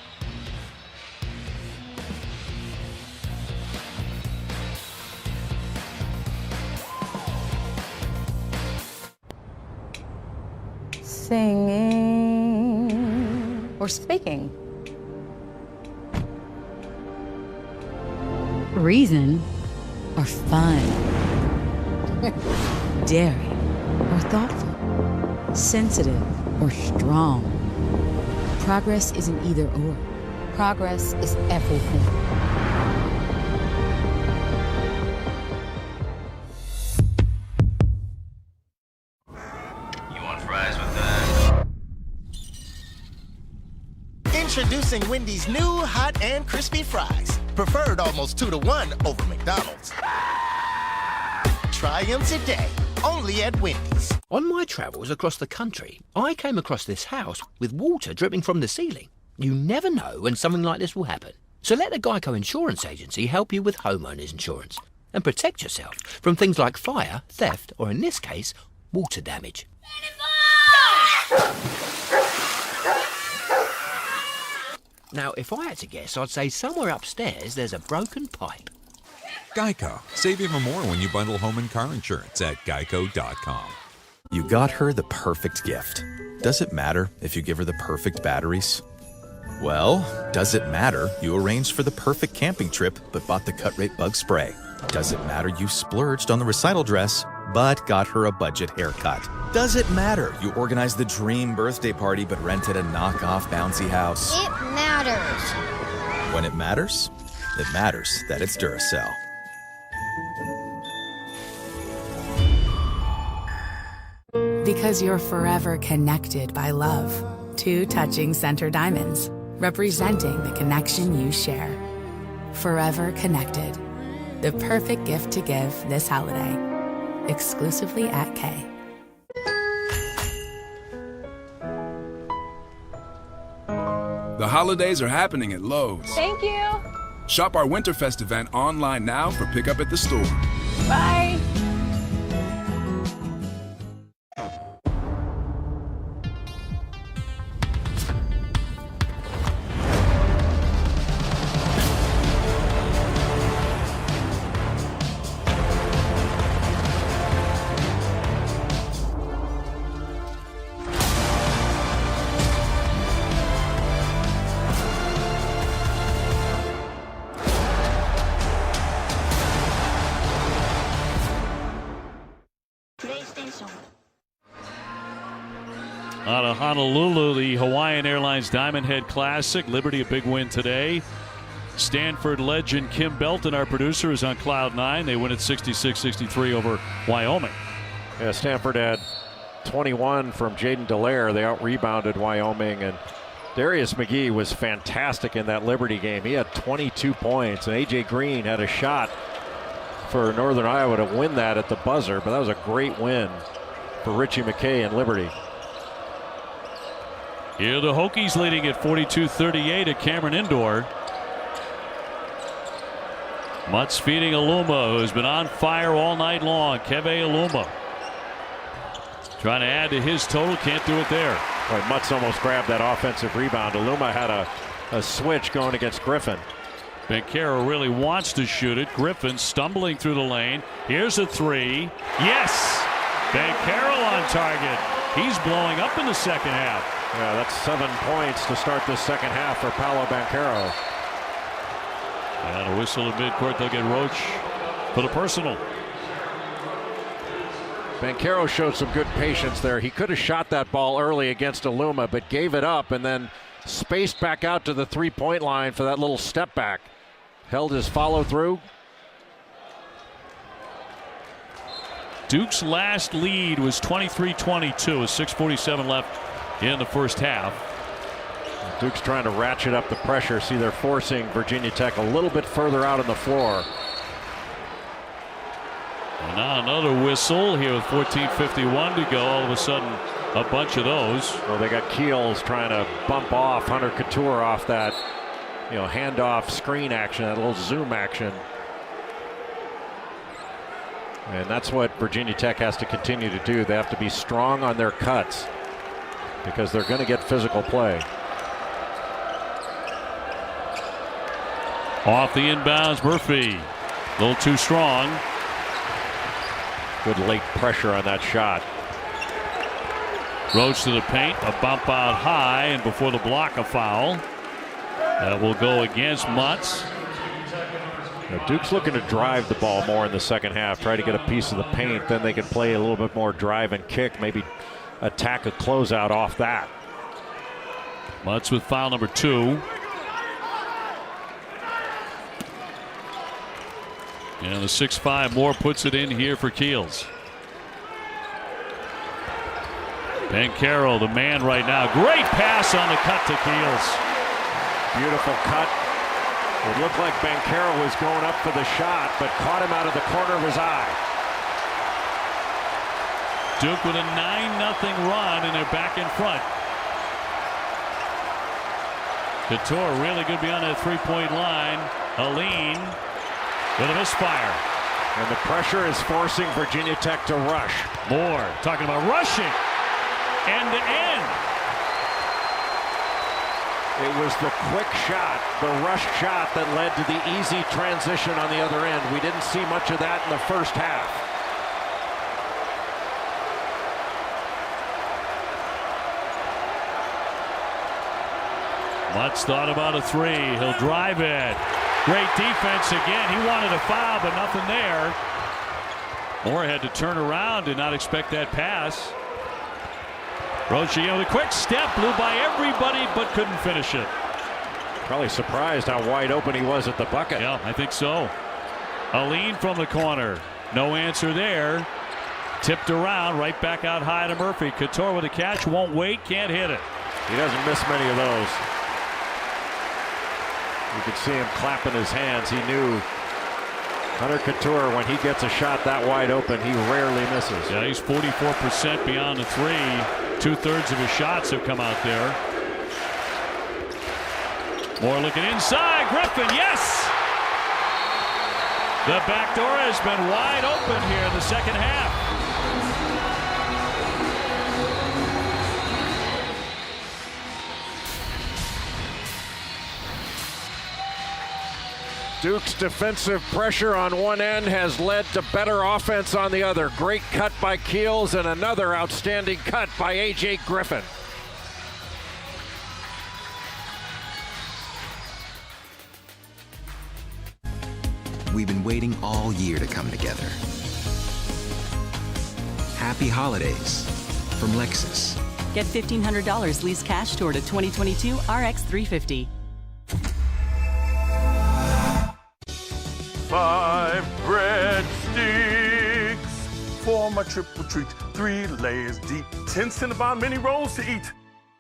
Singing or speaking. Reason or fun. Daring or thoughtful. Sensitive or strong. Progress isn't either or. Progress is everything. Introducing Wendy's new hot and crispy fries. Preferred almost 2-to-1 over McDonald's. Try them today, only at Wendy's. On my travels across the country, I came across this house with water dripping from the ceiling. You never know when something like this will happen. So let the Geico Insurance Agency help you with homeowners insurance and protect yourself from things like fire, theft, or in this case, water damage. Now, if I had to guess, I'd say somewhere upstairs there's a broken pipe. Geico. Save even more when you bundle home and car insurance at geico.com. You got her the perfect gift. Does it matter if you give her the perfect batteries? Well, does it matter you arranged for the perfect camping trip but bought the cut rate bug spray? Does it matter you splurged on the recital dress but got her a budget haircut? Does it matter you organized the dream birthday party but rented a knockoff bouncy house? It matters. When it matters that it's Duracell. Because you're forever connected by love. 2 touching center diamonds, representing the connection you share. Forever connected. The perfect gift to give this holiday. Exclusively at Kay. The holidays are happening at Lowe's. Thank you. Shop our Winterfest event online now for pickup at the store. Bye. Out of Honolulu, the Hawaiian Airlines Diamond Head Classic. Liberty a big win today. Stanford legend Kim Belton, our producer, is on cloud 9. They win at 66-63 over Wyoming. Yeah, Stanford had 21 from Jaden Dallaire. They out-rebounded Wyoming, and Darius McGee was fantastic in that Liberty game. He had 22 points, and A.J. Green had a shot for Northern Iowa to win that at the buzzer, but that was a great win for Richie McKay and Liberty. Here the Hokies leading at 42-38 at Cameron Indoor. Mutz feeding Aluma, who's been on fire all night long. Keve Aluma trying to add to his total. Can't do it there. Boy, Mutz almost grabbed that offensive rebound. Aluma had a switch going against Griffin. Banchero really wants to shoot it. Griffin stumbling through the lane. Here's a three. Yes! Banchero on target. He's blowing up in the second half. Yeah, that's 7 points to start this second half for Paolo Banchero. And a whistle at midcourt. They'll get Roach for the personal. Banchero showed some good patience there. He could have shot that ball early against Aluma, but gave it up and then spaced back out to the three-point line for that little step back. Held his follow through. Duke's last lead was 23-22 with 6:47 left in the first half. Duke's trying to ratchet up the pressure. See, they're forcing Virginia Tech a little bit further out on the floor. And now another whistle here with 14:51 to go. All of a sudden, a bunch of those. Well, they got Keels trying to bump off Hunter Couture off that, handoff screen action, that little zoom action. And that's what Virginia Tech has to continue to do. They have to be strong on their cuts because they're going to get physical play. Off the inbounds, Murphy. A little too strong. Good late pressure on that shot. Roach to the paint, a bump out high, and before the block, a foul. That will go against Mutz. Now, Duke's looking to drive the ball more in the second half, try to get a piece of the paint, then they can play a little bit more drive and kick, maybe attack a closeout off that. Mutz with foul number 2. And the 6'5" Moore puts it in here for Keels. Banchero, the man right now. Great pass on the cut to Keels. Beautiful cut. It looked like Banchero was going up for the shot, but caught him out of the corner of his eye. Duke with a 9-0 run, and they're back in front. Couture really good beyond that three-point line. Aline with a misfire. And the pressure is forcing Virginia Tech to rush. Moore talking about rushing. End to end. It was the quick shot, the rush shot that led to the easy transition on the other end. We didn't see much of that in the first half. Mutz thought about a three. He'll drive it. Great defense again. He wanted a foul, but nothing there. Moore had to turn around, did not expect that pass. Roach, with a quick step, blew by everybody, but couldn't finish it. Probably surprised how wide open he was at the bucket. Yeah, I think so. Aline from the corner. No answer there. Tipped around, right back out high to Murphy. Couture with a catch, won't wait, can't hit it. He doesn't miss many of those. You could see him clapping his hands. He knew Hunter Couture, when he gets a shot that wide open, he rarely misses. Yeah, he's 44% beyond the three. 2/3 of his shots have come out there. Moore looking inside. Griffin, yes! The back door has been wide open here in the second half. Duke's defensive pressure on one end has led to better offense on the other. Great cut by Keels and another outstanding cut by A.J. Griffin. We've been waiting all year to come together. Happy holidays from Lexus. Get $1,500 lease cash toward a 2022 RX 350. 5 breadsticks for my triple treat. 3 layers deep. 10 Cinnabon mini rolls to eat.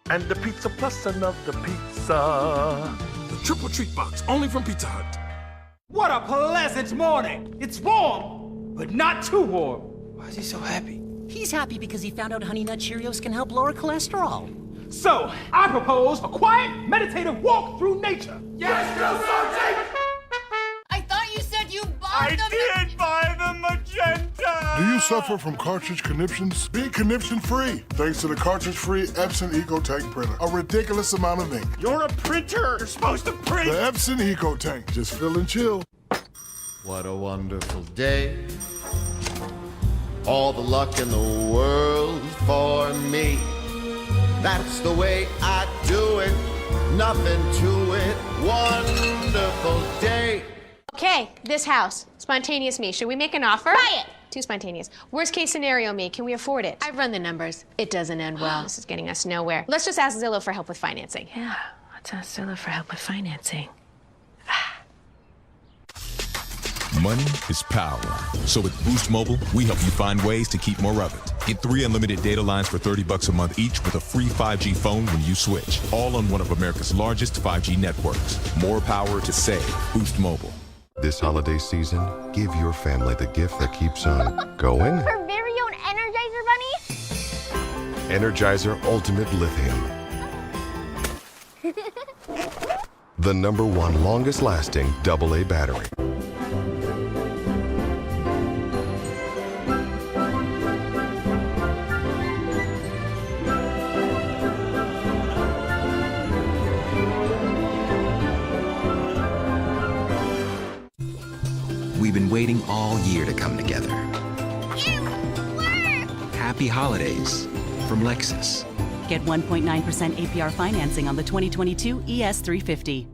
And the pizza plus another pizza. The triple treat box, only from Pizza Hut. What a pleasant morning. It's warm, but not too warm. Why is he so happy? He's happy because he found out Honey Nut Cheerios can help lower cholesterol. So, I propose a quiet, meditative walk through nature. Yes, Drill Sergeant! I thought you said you bought I them. did buy the magenta! Do you suffer from cartridge conniptions? Be conniption-free thanks to the cartridge-free Epson EcoTank printer. A ridiculous amount of ink. You're a printer! You're supposed to print! The Epson EcoTank. Just fill and chill. What a wonderful day. All the luck in the world for me. That's the way I do it. Nothing to it. Wonderful day. Okay, this house. Spontaneous me. Should we make an offer? Buy it! Too spontaneous. Worst case scenario me. Can we afford it? I've run the numbers. It doesn't end well. This is getting us nowhere. Let's just ask Zillow for help with financing. Yeah, let's ask Zillow for help with financing. Money is power. So with Boost Mobile, we help you find ways to keep more of it. Get 3 unlimited data lines for $30 a month each with a free 5G phone when you switch. All on one of America's largest 5G networks. More power to save. Boost Mobile. This holiday season, give your family the gift that keeps on going. Her very own Energizer Bunny? Energizer Ultimate Lithium. The #1 longest lasting AA battery. We've been waiting all year to come together. Happy holidays from Lexus. Get 1.9% APR financing on the 2022 ES350.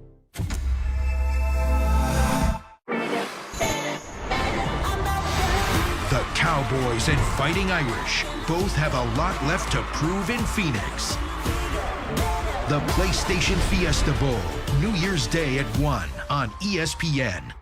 The Cowboys and Fighting Irish both have a lot left to prove in Phoenix. The PlayStation Fiesta Bowl, New Year's Day at 1 on ESPN.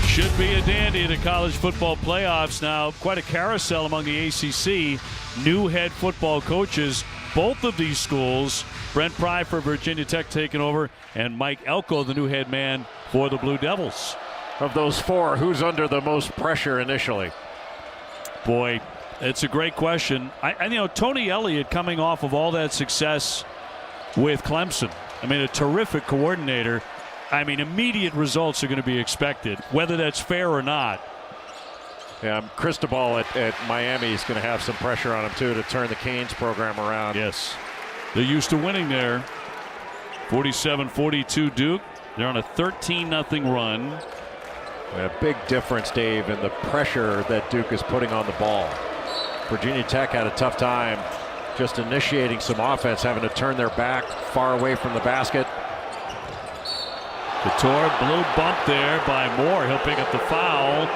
Should be a dandy to college football playoffs now. Quite a carousel among the ACC. New head football coaches. Both of these schools, Brent Pry for Virginia Tech taking over, and Mike Elko, the new head man for the Blue Devils. Of those 4, who's under the most pressure initially? Boy, it's a great question. Tony Elliott coming off of all that success with Clemson. I mean, a terrific coordinator. I mean, immediate results are going to be expected, whether that's fair or not. Yeah, Cristobal at Miami is going to have some pressure on him, too, to turn the Canes program around. Yes. They're used to winning there. 47-42 Duke. They're on a 13-0 run. A big difference, Dave, in the pressure that Duke is putting on the ball. Virginia Tech had a tough time just initiating some offense, having to turn their back far away from the basket. Couture, blue bump there by Moore. He'll pick up the foul.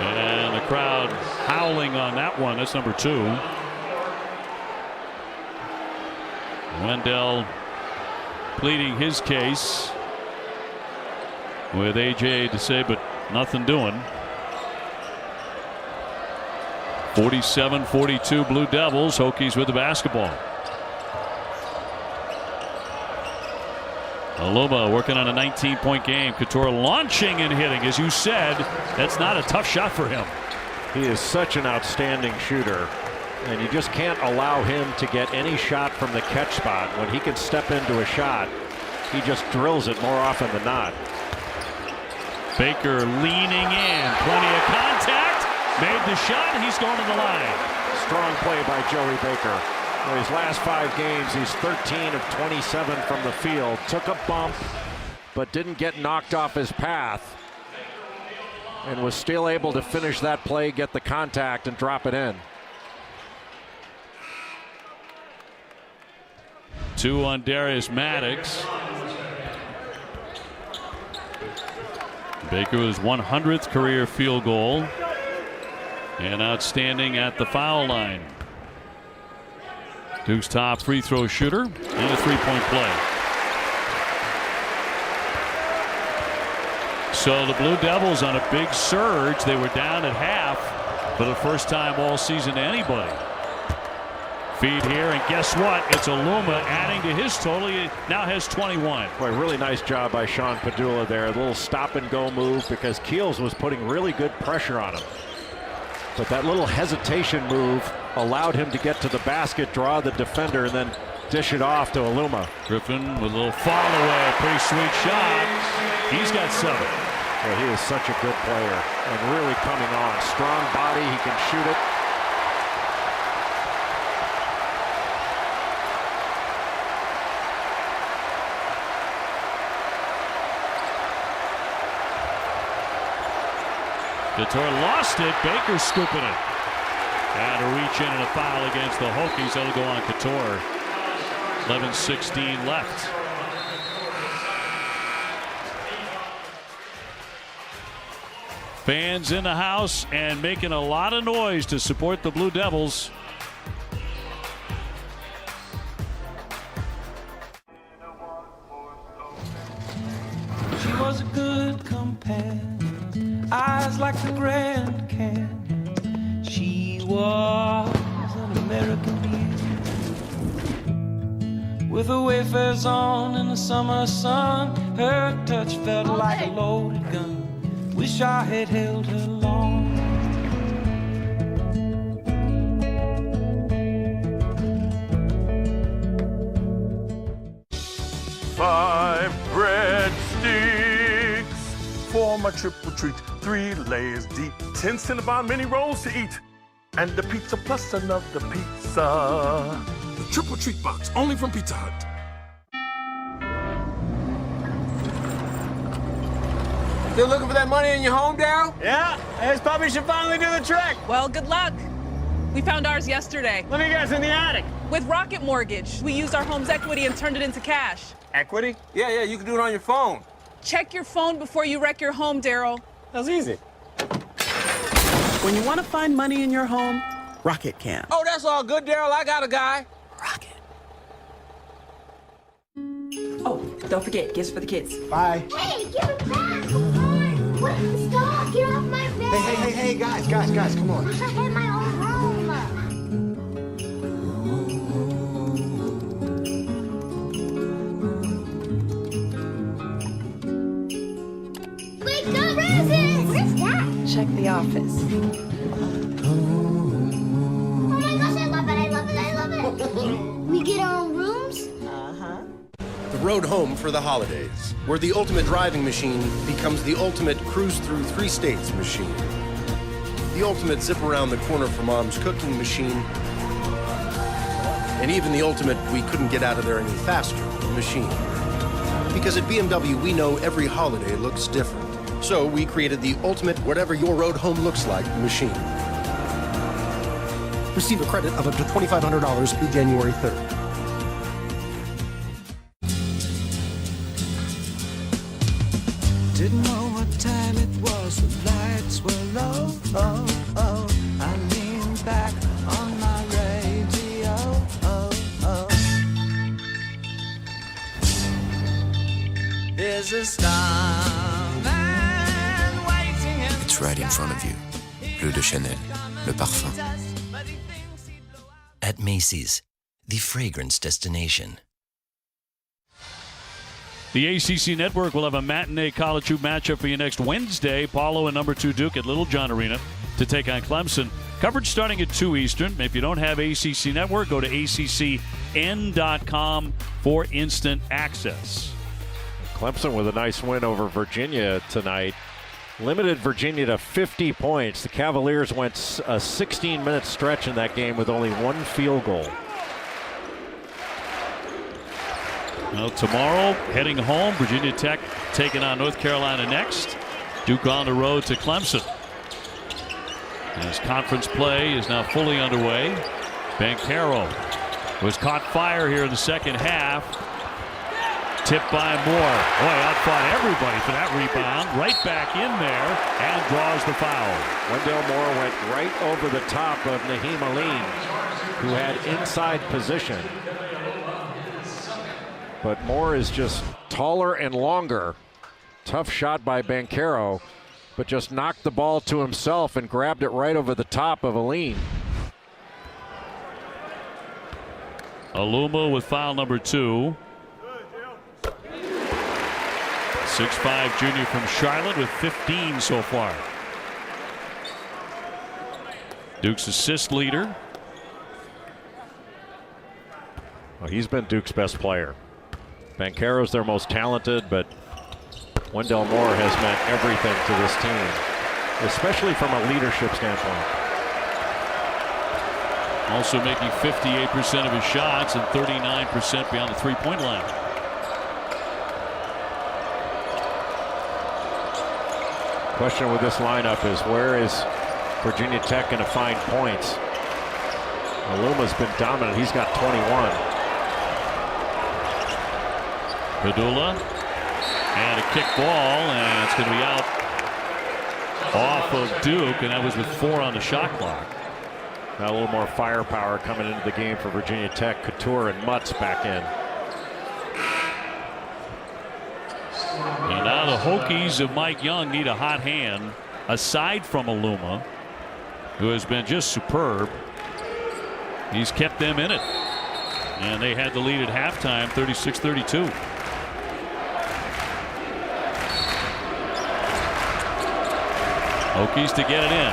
And the crowd howling on that one. That's number 2. Wendell pleading his case with AJ to say, but nothing doing. 47-42 Blue Devils. Hokies with the basketball. Aluma working on a 19-point game. Couture launching and hitting. As you said, that's not a tough shot for him. He is such an outstanding shooter, and you just can't allow him to get any shot from the catch spot. When he can step into a shot, he just drills it more often than not. Baker leaning in. Plenty of contact. Made the shot. He's going to the line. Strong play by Joey Baker. In his last 5 games, he's 13 of 27 from the field. Took a bump, but didn't get knocked off his path. And was still able to finish that play, get the contact, and drop it in. 2 on Darius Maddox. Baker was 100th career field goal. And outstanding at the foul line. Duke's top free throw shooter and a 3-point play. So the Blue Devils on a big surge. They were down at half. for the first time all season to anybody. Feed here, and guess what? It's Aluma adding to his total. He now has 21. Boy, really nice job by Sean Padula there. A little stop-and-go move because Keels was putting really good pressure on him. But that little hesitation move allowed him to get to the basket, draw the defender, and then dish it off to Aluma. Griffin with a little fall away. Pretty sweet shot. He's got 7. Well, he is such a good player and really coming on. Strong body, he can shoot it. Couture lost it. Baker scooping it. And a reach in and a foul against the Hokies. That'll go on Couture. 11:16 left. Fans in the house and making a lot of noise to support the Blue Devils. She was a good companion, eyes like the Grand Canyon. She was an American beauty, with her wafers on in the summer sun. Her touch felt like a loaded gun. Wish I had held her long. Five breadsticks for my triple treat. 3 layers deep, 10 Cinnabon mini rolls to eat, and the pizza plus another pizza. The triple treat box, only from Pizza Hut. Still looking for that money in your home, Daryl? Yeah, this puppy should finally do the trick. Well, good luck. We found ours yesterday. Let me guess, in the attic. With Rocket Mortgage, we used our home's equity and turned it into cash. Equity? Yeah, you can do it on your phone. Check your phone before you wreck your home, Daryl. That's easy. When you want to find money in your home, Rocket can. Oh, that's all good, Daryl. I got a guy. Rocket. Oh, don't forget, gifts for the kids. Bye. Hey, give it back! Come on! Stop! Get off my bed! Hey, guys, come on. I had my own room. Wake up, Roses! Where's that? Check the office. Oh my gosh, I love it! We get our own rooms? The road home for the holidays, where the ultimate driving machine becomes the ultimate cruise through 3 states machine. The ultimate zip around the corner for mom's cooking machine. And even the ultimate we couldn't get out of there any faster machine. Because at BMW, we know every holiday looks different. So we created the ultimate whatever your road home looks like machine. Receive a credit of up to $2,500 through January 3rd. Didn't know what time it was, the lights were low. I leaned back on my radio. There's a starman waiting. It's right in front of you. Bleu de Chanel, le parfum. At Macy's, the fragrance destination. The ACC Network will have a matinee college hoop matchup for you next Wednesday. Paulo and number 2 Duke at Little John Arena to take on Clemson. Coverage starting at 2 Eastern. If you don't have ACC Network, go to ACCN.com for instant access. Clemson with a nice win over Virginia tonight. Limited Virginia to 50 points. The Cavaliers went a 16-minute stretch in that game with only 1 field goal. Well, tomorrow, heading home, Virginia Tech taking on North Carolina next. Duke on the road to Clemson. As conference play is now fully underway. Banchero was caught fire here in the second half. Tipped by Moore. Boy, outfought everybody for that rebound. Right back in there and draws the foul. Wendell Moore went right over the top of Naheem Aline, who had inside position. But Moore is just taller and longer. Tough shot by Banchero. but just knocked the ball to himself and grabbed it right over the top of Aline. Aluma with foul number 2. 6'5" junior from Charlotte with 15 so far. Duke's assist leader. Well, he's been Duke's best player. Banchero's their most talented, but Wendell Moore has meant everything to this team, especially from a leadership standpoint. Also making 58% of his shots and 39% beyond the three-point line. Question with this lineup is, where is Virginia Tech going to find points? Aluma's been dominant. He's got 21. Padula and a kick ball, and it's going to be out off of Duke, and that was with 4 on the shot clock. Now a little more firepower coming into the game for Virginia Tech. Couture and Mutz back in. And now the Hokies of Mike Young need a hot hand, aside from Aluma, who has been just superb. He's kept them in it. And they had the lead at halftime, 36-32. Hokies to get it in.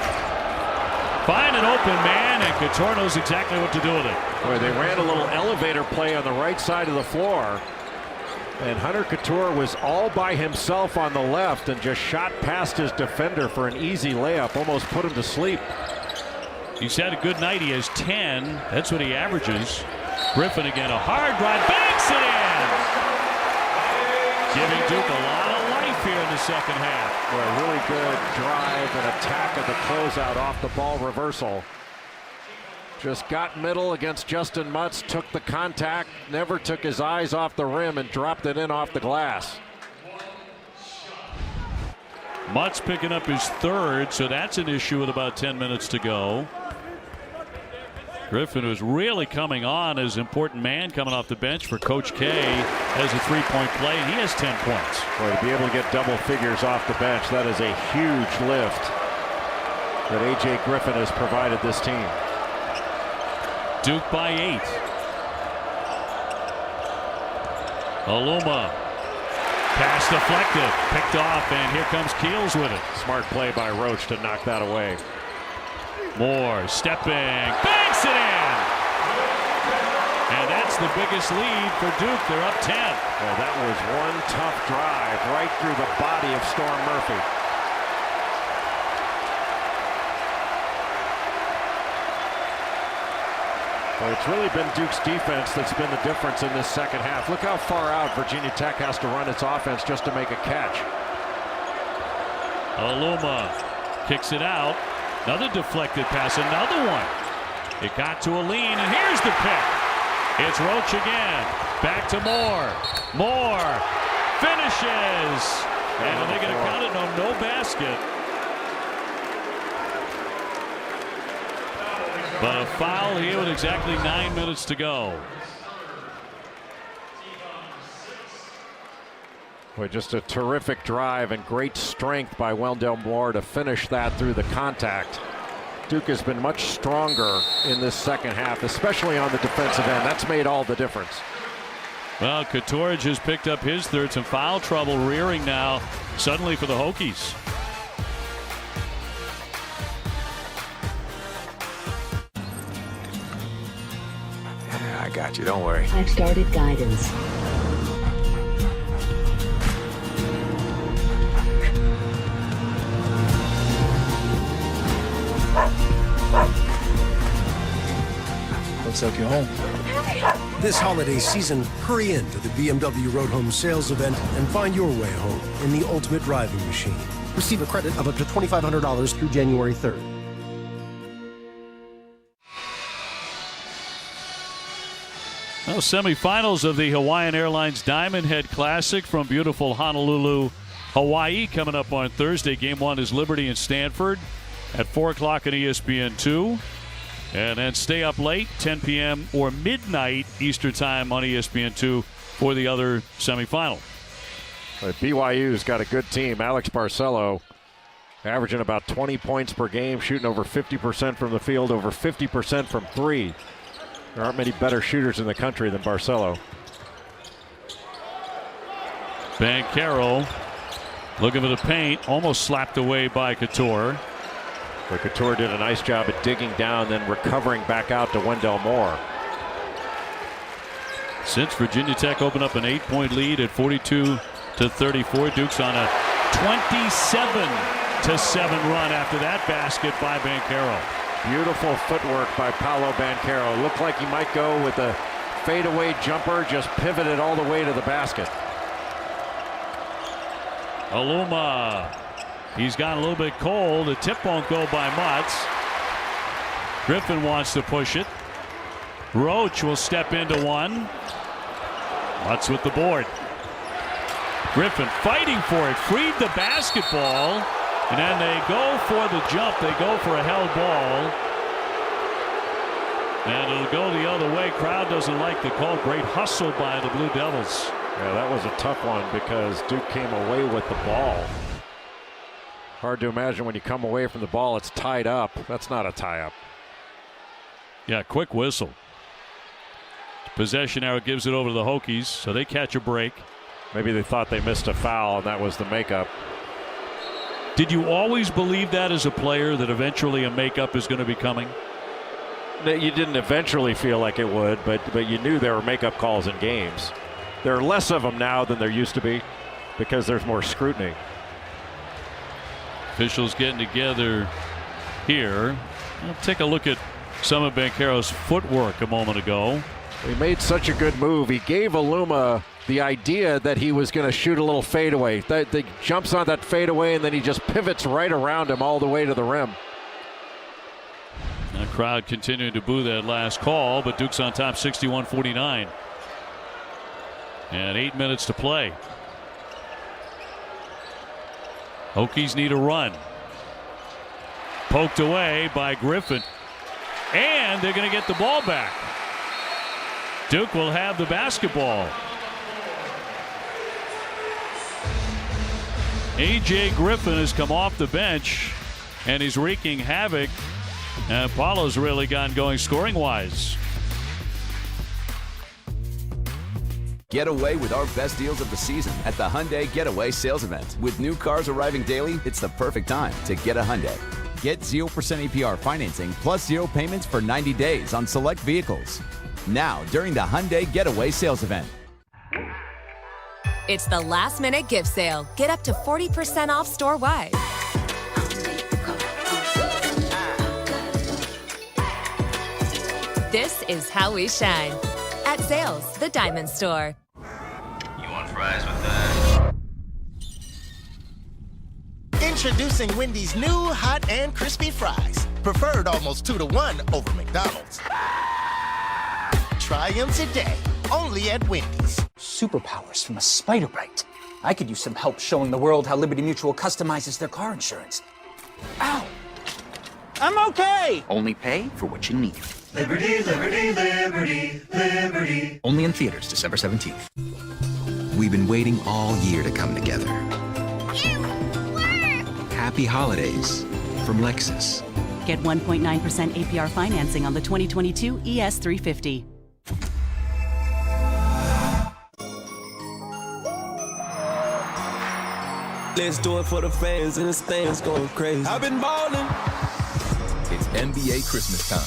Find an open man, and Couture knows exactly what to do with it. Boy, they ran a little elevator play on the right side of the floor, and Hunter Couture was all by himself on the left and just shot past his defender for an easy layup, almost put him to sleep. He's had a good night. He has 10. That's what he averages. Griffin again, a hard drive, banks it in! Giving Duke a lot of life here in the second half. Boy, a really good drive and attack of the closeout off the ball reversal. Just got middle against Justin Mutz, took the contact, never took his eyes off the rim, and dropped it in off the glass. Mutz picking up his 3rd, so that's an issue with about 10 minutes to go. Griffin, who's really coming on as important man coming off the bench for Coach K, has a 3-point play, and he has 10 points. Boy, to be able to get double figures off the bench, that is a huge lift that A.J. Griffin has provided this team. Duke by 8. Aluma. Pass deflected. Picked off, and here comes Keels with it. Smart play by Roach to knock that away. Moore stepping. Banks it in! And that's the biggest lead for Duke. They're up 10. Well, that was one tough drive right through the body of Storm Murphy. Well, it's really been Duke's defense that's been the difference in this second half. Look how far out Virginia Tech has to run its offense just to make a catch. Aluma kicks it out. Another deflected pass, another one. It got to Aline, and here's the pick. It's Roach again. Back to Moore. Moore finishes. And are they going to count it? No basket. But a foul here with exactly 9 minutes to go. Boy, just a terrific drive and great strength by Wendell Moore to finish that through the contact. Duke has been much stronger in this second half, especially on the defensive end. That's made all the difference. Well, Couture has picked up his 3rd. Some foul trouble rearing now suddenly for the Hokies. I got you, don't worry. I've started guidance. Looks like you're home. This holiday season, hurry in to the BMW Road Home sales event and find your way home in the ultimate driving machine. Receive a credit of up to $2,500 through January 3rd. Well, semifinals of the Hawaiian Airlines Diamond Head Classic from beautiful Honolulu, Hawaii, coming up on Thursday. Game 1 is Liberty and Stanford at 4 o'clock on ESPN2. And then stay up late, 10 p.m. or midnight Eastern time on ESPN2 for the other semifinal. But BYU's got a good team. Alex Barcelo averaging about 20 points per game, shooting over 50% from the field, over 50% from three. There aren't many better shooters in the country than Barcelo. Banchero looking for the paint, almost slapped away by Couture. But Couture did a nice job at digging down, then recovering back out to Wendell Moore. Since Virginia Tech opened up an 8-point lead at 42-34, Duke's on a 27-7 run after that basket by Banchero. Beautiful footwork by Paolo Banchero. Looked like he might go with a fadeaway jumper, just pivoted all the way to the basket. Aluma, he's gotten a little bit cold. The tip won't go by Mutz. Griffin wants to push it. Roach will step into one. Mutz with the board. Griffin fighting for it, freed the basketball, and then they go for the jump. They go for a held ball. And it'll go the other way. Crowd doesn't like the call. Great hustle by the Blue Devils. Yeah, that was a tough one because Duke came away with the ball. Hard to imagine when you come away from the ball, it's tied up. That's not a tie-up. Yeah, quick whistle. Possession arrow gives it over to the Hokies, so they catch a break. Maybe they thought they missed a foul, and that was the makeup. Did you always believe that as a player, that eventually a makeup is going to be coming? You didn't eventually feel like it would, but you knew there were makeup calls in games. There are less of them now than there used to be because there's more scrutiny. Officials getting together here. We'll take a look at some of Banchero's footwork a moment ago. He made such a good move. He gave Aluma the idea that he was going to shoot a little fadeaway. He jumps on that fadeaway and then he just pivots right around him all the way to the rim. The crowd continuing to boo that last call, but Duke's on top 61-49. And 8 minutes to play. Hokies need a run. Poked away by Griffin. And they're going to get the ball back. Duke will have the basketball. A.J. Griffin has come off the bench, and he's wreaking havoc. And Paulo's really gotten going scoring-wise. Get away with our best deals of the season at the Hyundai Getaway Sales Event. With new cars arriving daily, it's the perfect time to get a Hyundai. Get 0% APR financing plus 0 payments for 90 days on select vehicles. Now, during the Hyundai Getaway Sales Event. It's the last-minute gift sale. Get up to 40% off store-wide. This is how we shine. At Zales, the Diamond Store. You want fries with that? Introducing Wendy's new hot and crispy fries. Preferred almost 2-to-1 over McDonald's. Try them today, only at Wendy's. Superpowers from a spider bite. I could use some help showing the world how Liberty Mutual customizes their car insurance. Ow! I'm okay! Only pay for what you need. Liberty, liberty, liberty, liberty. Only in theaters December 17th. We've been waiting all year to come together. Happy holidays from Lexus. Get 1.9% APR financing on the 2022 ES350. Let's do it for the fans and the stands going crazy. I've been ballin'. It's NBA Christmas time.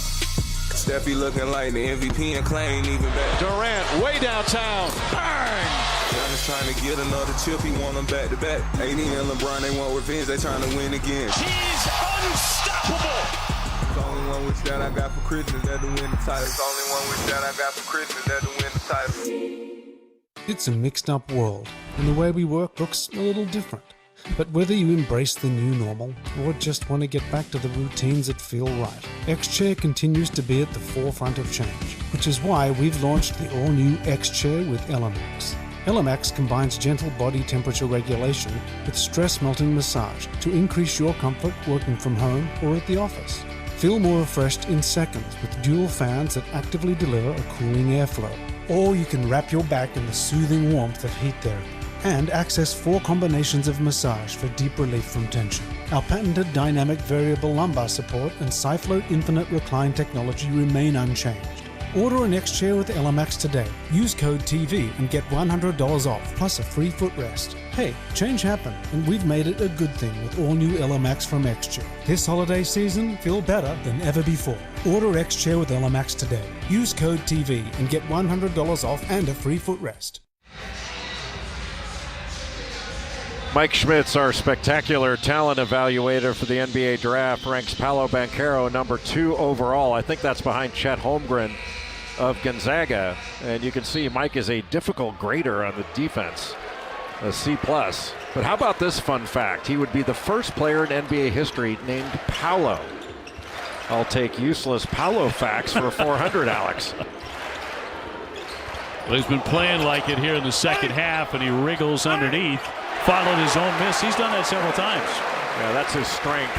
Steffi looking like the MVP and Clay ain't even back. Durant way downtown. Bang! Giannis trying to get another chip. He want them back to back. AD and LeBron, they want revenge. They trying to win again. He's unstoppable. It's the only one wish that I got for Christmas that to win the title. It's the only one wish that I got for Christmas that to win the title. It's a mixed up world, and the way we work looks a little different. But whether you embrace the new normal or just want to get back to the routines that feel right, X-Chair continues to be at the forefront of change, which is why we've launched the all-new X-Chair with Elemax. Elemax combines gentle body temperature regulation with stress-melting massage to increase your comfort working from home or at the office. Feel more refreshed in seconds with dual fans that actively deliver a cooling airflow. Or you can wrap your back in the soothing warmth of heat therapy and access 4 combinations of massage for deep relief from tension. Our patented dynamic variable lumbar support and SciFloat Infinite Recline technology remain unchanged. Order an X-Chair with LMAX today. Use code TV and get $100 off, plus a free footrest. Hey, change happened, and we've made it a good thing with all new LMAX from X-Chair. This holiday season, feel better than ever before. Order X-Chair with LMAX today. Use code TV and get $100 off and a free footrest. Mike Schmitz, our spectacular talent evaluator for the NBA draft, ranks Paolo Banchero number 2 overall. I think that's behind Chet Holmgren of Gonzaga. And you can see Mike is a difficult grader on the defense, a C+. But how about this fun fact? He would be the first player in NBA history named Paolo. I'll take useless Paolo facts for 400, Alex. Well, he's been playing like it here in the second half, and he wriggles underneath. Followed his own miss. He's done that several times. Yeah, that's his strength.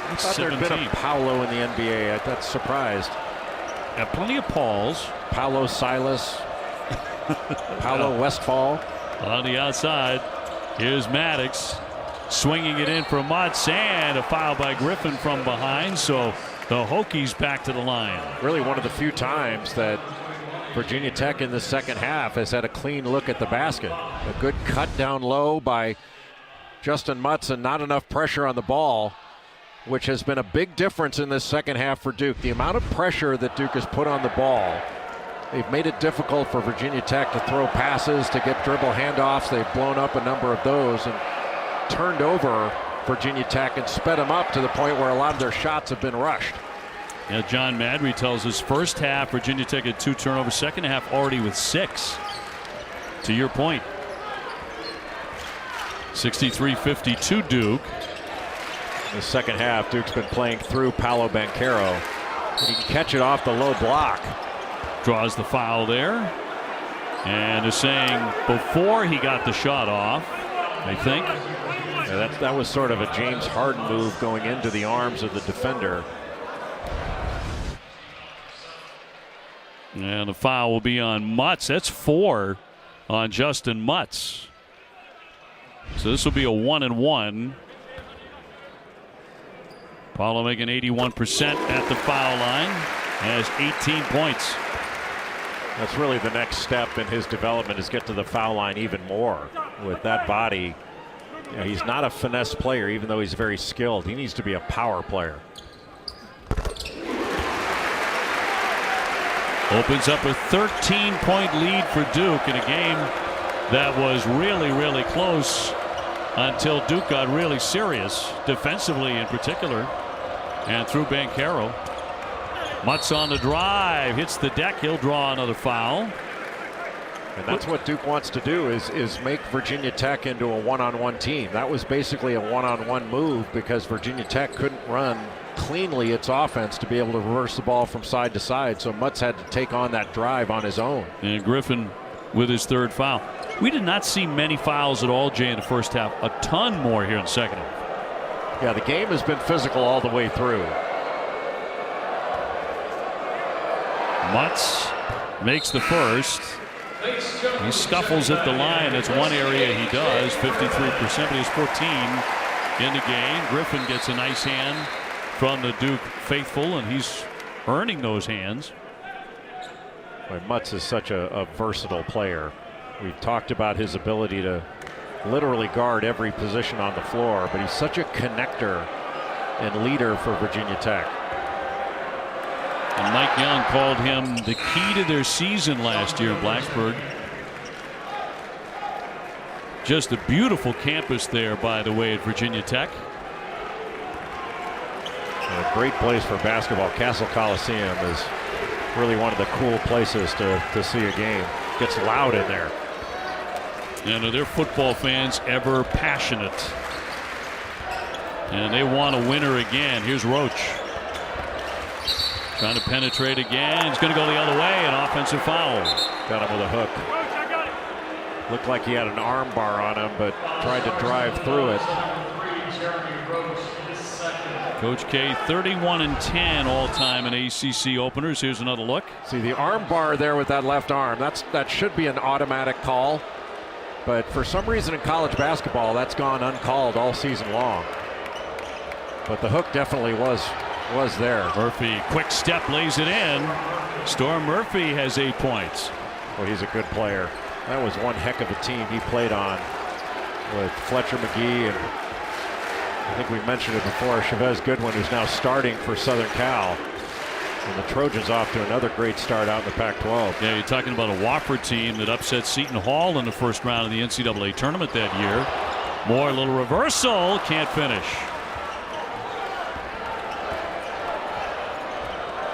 I thought there'd been a Paolo in the NBA. I got surprised. Got plenty of Pauls. Paolo Silas. Paolo Westphal. On the outside, here's Maddox swinging it in for Mutz, and a foul by Griffin from behind. So the Hokies back to the line. Really one of the few times that Virginia Tech in the second half has had a clean look at the basket. A good cut down low by Justin Mutz and not enough pressure on the ball, which has been a big difference in this second half for Duke. The amount of pressure that Duke has put on the ball, they've made it difficult for Virginia Tech to throw passes, to get dribble handoffs. They've blown up a number of those and turned over Virginia Tech and sped them up to the point where a lot of their shots have been rushed. Yeah, John Madry tells us first half Virginia Tech had 2 turnovers, second half already with 6. To your point. 63-52 Duke. In the second half, Duke's been playing through Paolo Banchero. He can catch it off the low block. Draws the foul there. And is saying before he got the shot off, I think. Yeah, that was sort of a James Harden move going into the arms of the defender. And the foul will be on Mutz. That's 4 on Justin Mutz. So this will be a 1-and-1. Paulo making 81% at the foul line. Has 18 points. That's really the next step in his development, is get to the foul line even more. With that body, you know, he's not a finesse player, even though he's very skilled. He needs to be a power player. Opens up a 13-point lead for Duke in a game that was really, really close until Duke got really serious, defensively in particular, and through Banchero. Mutz on the drive, hits the deck. He'll draw another foul. And that's what Duke wants to do, is make Virginia Tech into a one-on-one team. That was basically a one-on-one move because Virginia Tech couldn't run cleanly its offense to be able to reverse the ball from side to side. So Mutz had to take on that drive on his own. And Griffin with his 3rd foul. We did not see many fouls at all, Jay, in the first half. A ton more here in the second half. Yeah, the game has been physical all the way through. Mutz makes the first. He scuffles at the line. That's one area he does. 53%, but he has 14 in the game. Griffin gets a nice hand from the Duke faithful, and he's earning those hands. Boy, Mutz is such a versatile player. We've talked about his ability to literally guard every position on the floor, but he's such a connector and leader for Virginia Tech. And Mike Young called him the key to their season last year in Blacksburg. Just a beautiful campus there, by the way, at Virginia Tech. And a great place for basketball. Castle Coliseum is really one of the cool places to see a game. Gets loud in there. And are their football fans ever passionate? And they want a winner again. Here's Roach. Trying to penetrate again. He's going to go the other way. An offensive foul. Got him with a hook. Looked like he had an arm bar on him, but tried to drive through it. Coach K, 31-10 all-time in ACC openers. Here's another look. See the arm bar there with that left arm. That should be an automatic call. But for some reason in college basketball, that's gone uncalled all season long. But the hook definitely was there. Murphy, quick step, lays it in. Storm Murphy has 8 points. Well, he's a good player. That was one heck of a team he played on with Fletcher McGee, and I think we mentioned it before, Chavez Goodwin, who's now starting for Southern Cal. And the Trojans off to another great start out in the Pac-12. Yeah, you're talking about a Wofford team that upset Seton Hall in the first round of the NCAA tournament that year. Moore, a little reversal, can't finish.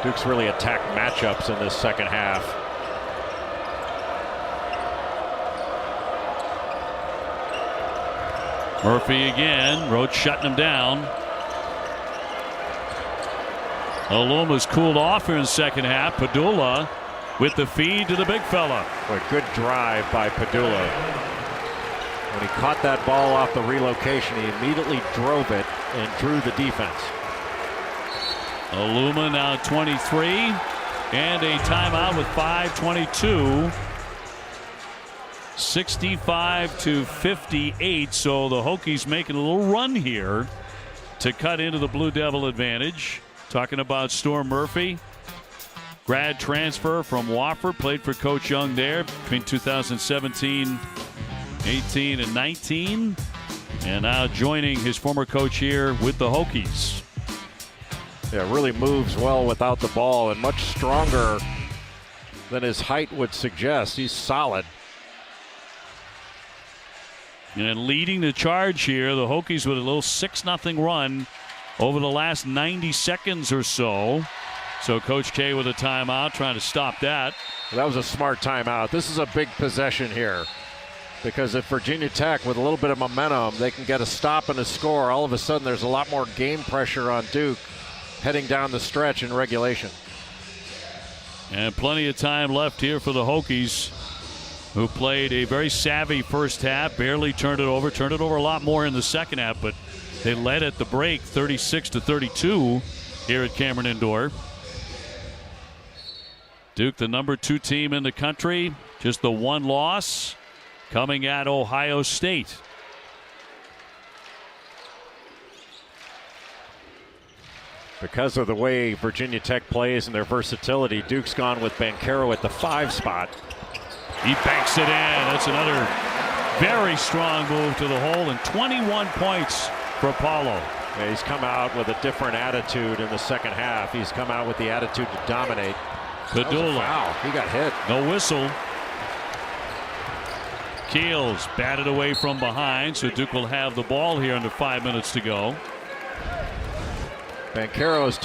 Duke's really attacked matchups in this second half. Murphy again, Roach shutting him down. Aluma's cooled off here in the second half. Padula with the feed to the big fella. Boy, good drive by Padula. When he caught that ball off the relocation, he immediately drove it and drew the defense. Aluma now 23 and a timeout with 5:22. 65-58. So the Hokies making a little run here to cut into the Blue Devil advantage. Talking about Storm Murphy, grad transfer from Wofford, played for Coach Young there between 2017, 18, and 19, and now joining his former coach here with the Hokies. Yeah, really moves well without the ball and much stronger than his height would suggest. He's solid. And leading the charge here, the Hokies with a little 6-0 run over the last 90 seconds or so. So Coach K with a timeout, trying to stop that. That was a smart timeout. This is a big possession here, because if Virginia Tech, with a little bit of momentum, they can get a stop and a score, all of a sudden there's a lot more game pressure on Duke heading down the stretch in regulation. And plenty of time left here for the Hokies, who played a very savvy first half, barely turned it over a lot more in the second half, but they led at the break 36-32 here at Cameron Indoor. Duke, the number 2 team in the country, just the one loss coming at Ohio State. Because of the way Virginia Tech plays and their versatility, Duke's gone with Banchero at the 5 spot. He banks it in. That's another very strong move to the hole, and 21 points for Paulo. Yeah, he's come out with a different attitude in the second half. He's come out with the attitude to dominate. Padula. Wow, he got hit. No whistle. Keels batted away from behind, so Duke will have the ball here under 5 minutes to go. Banchero's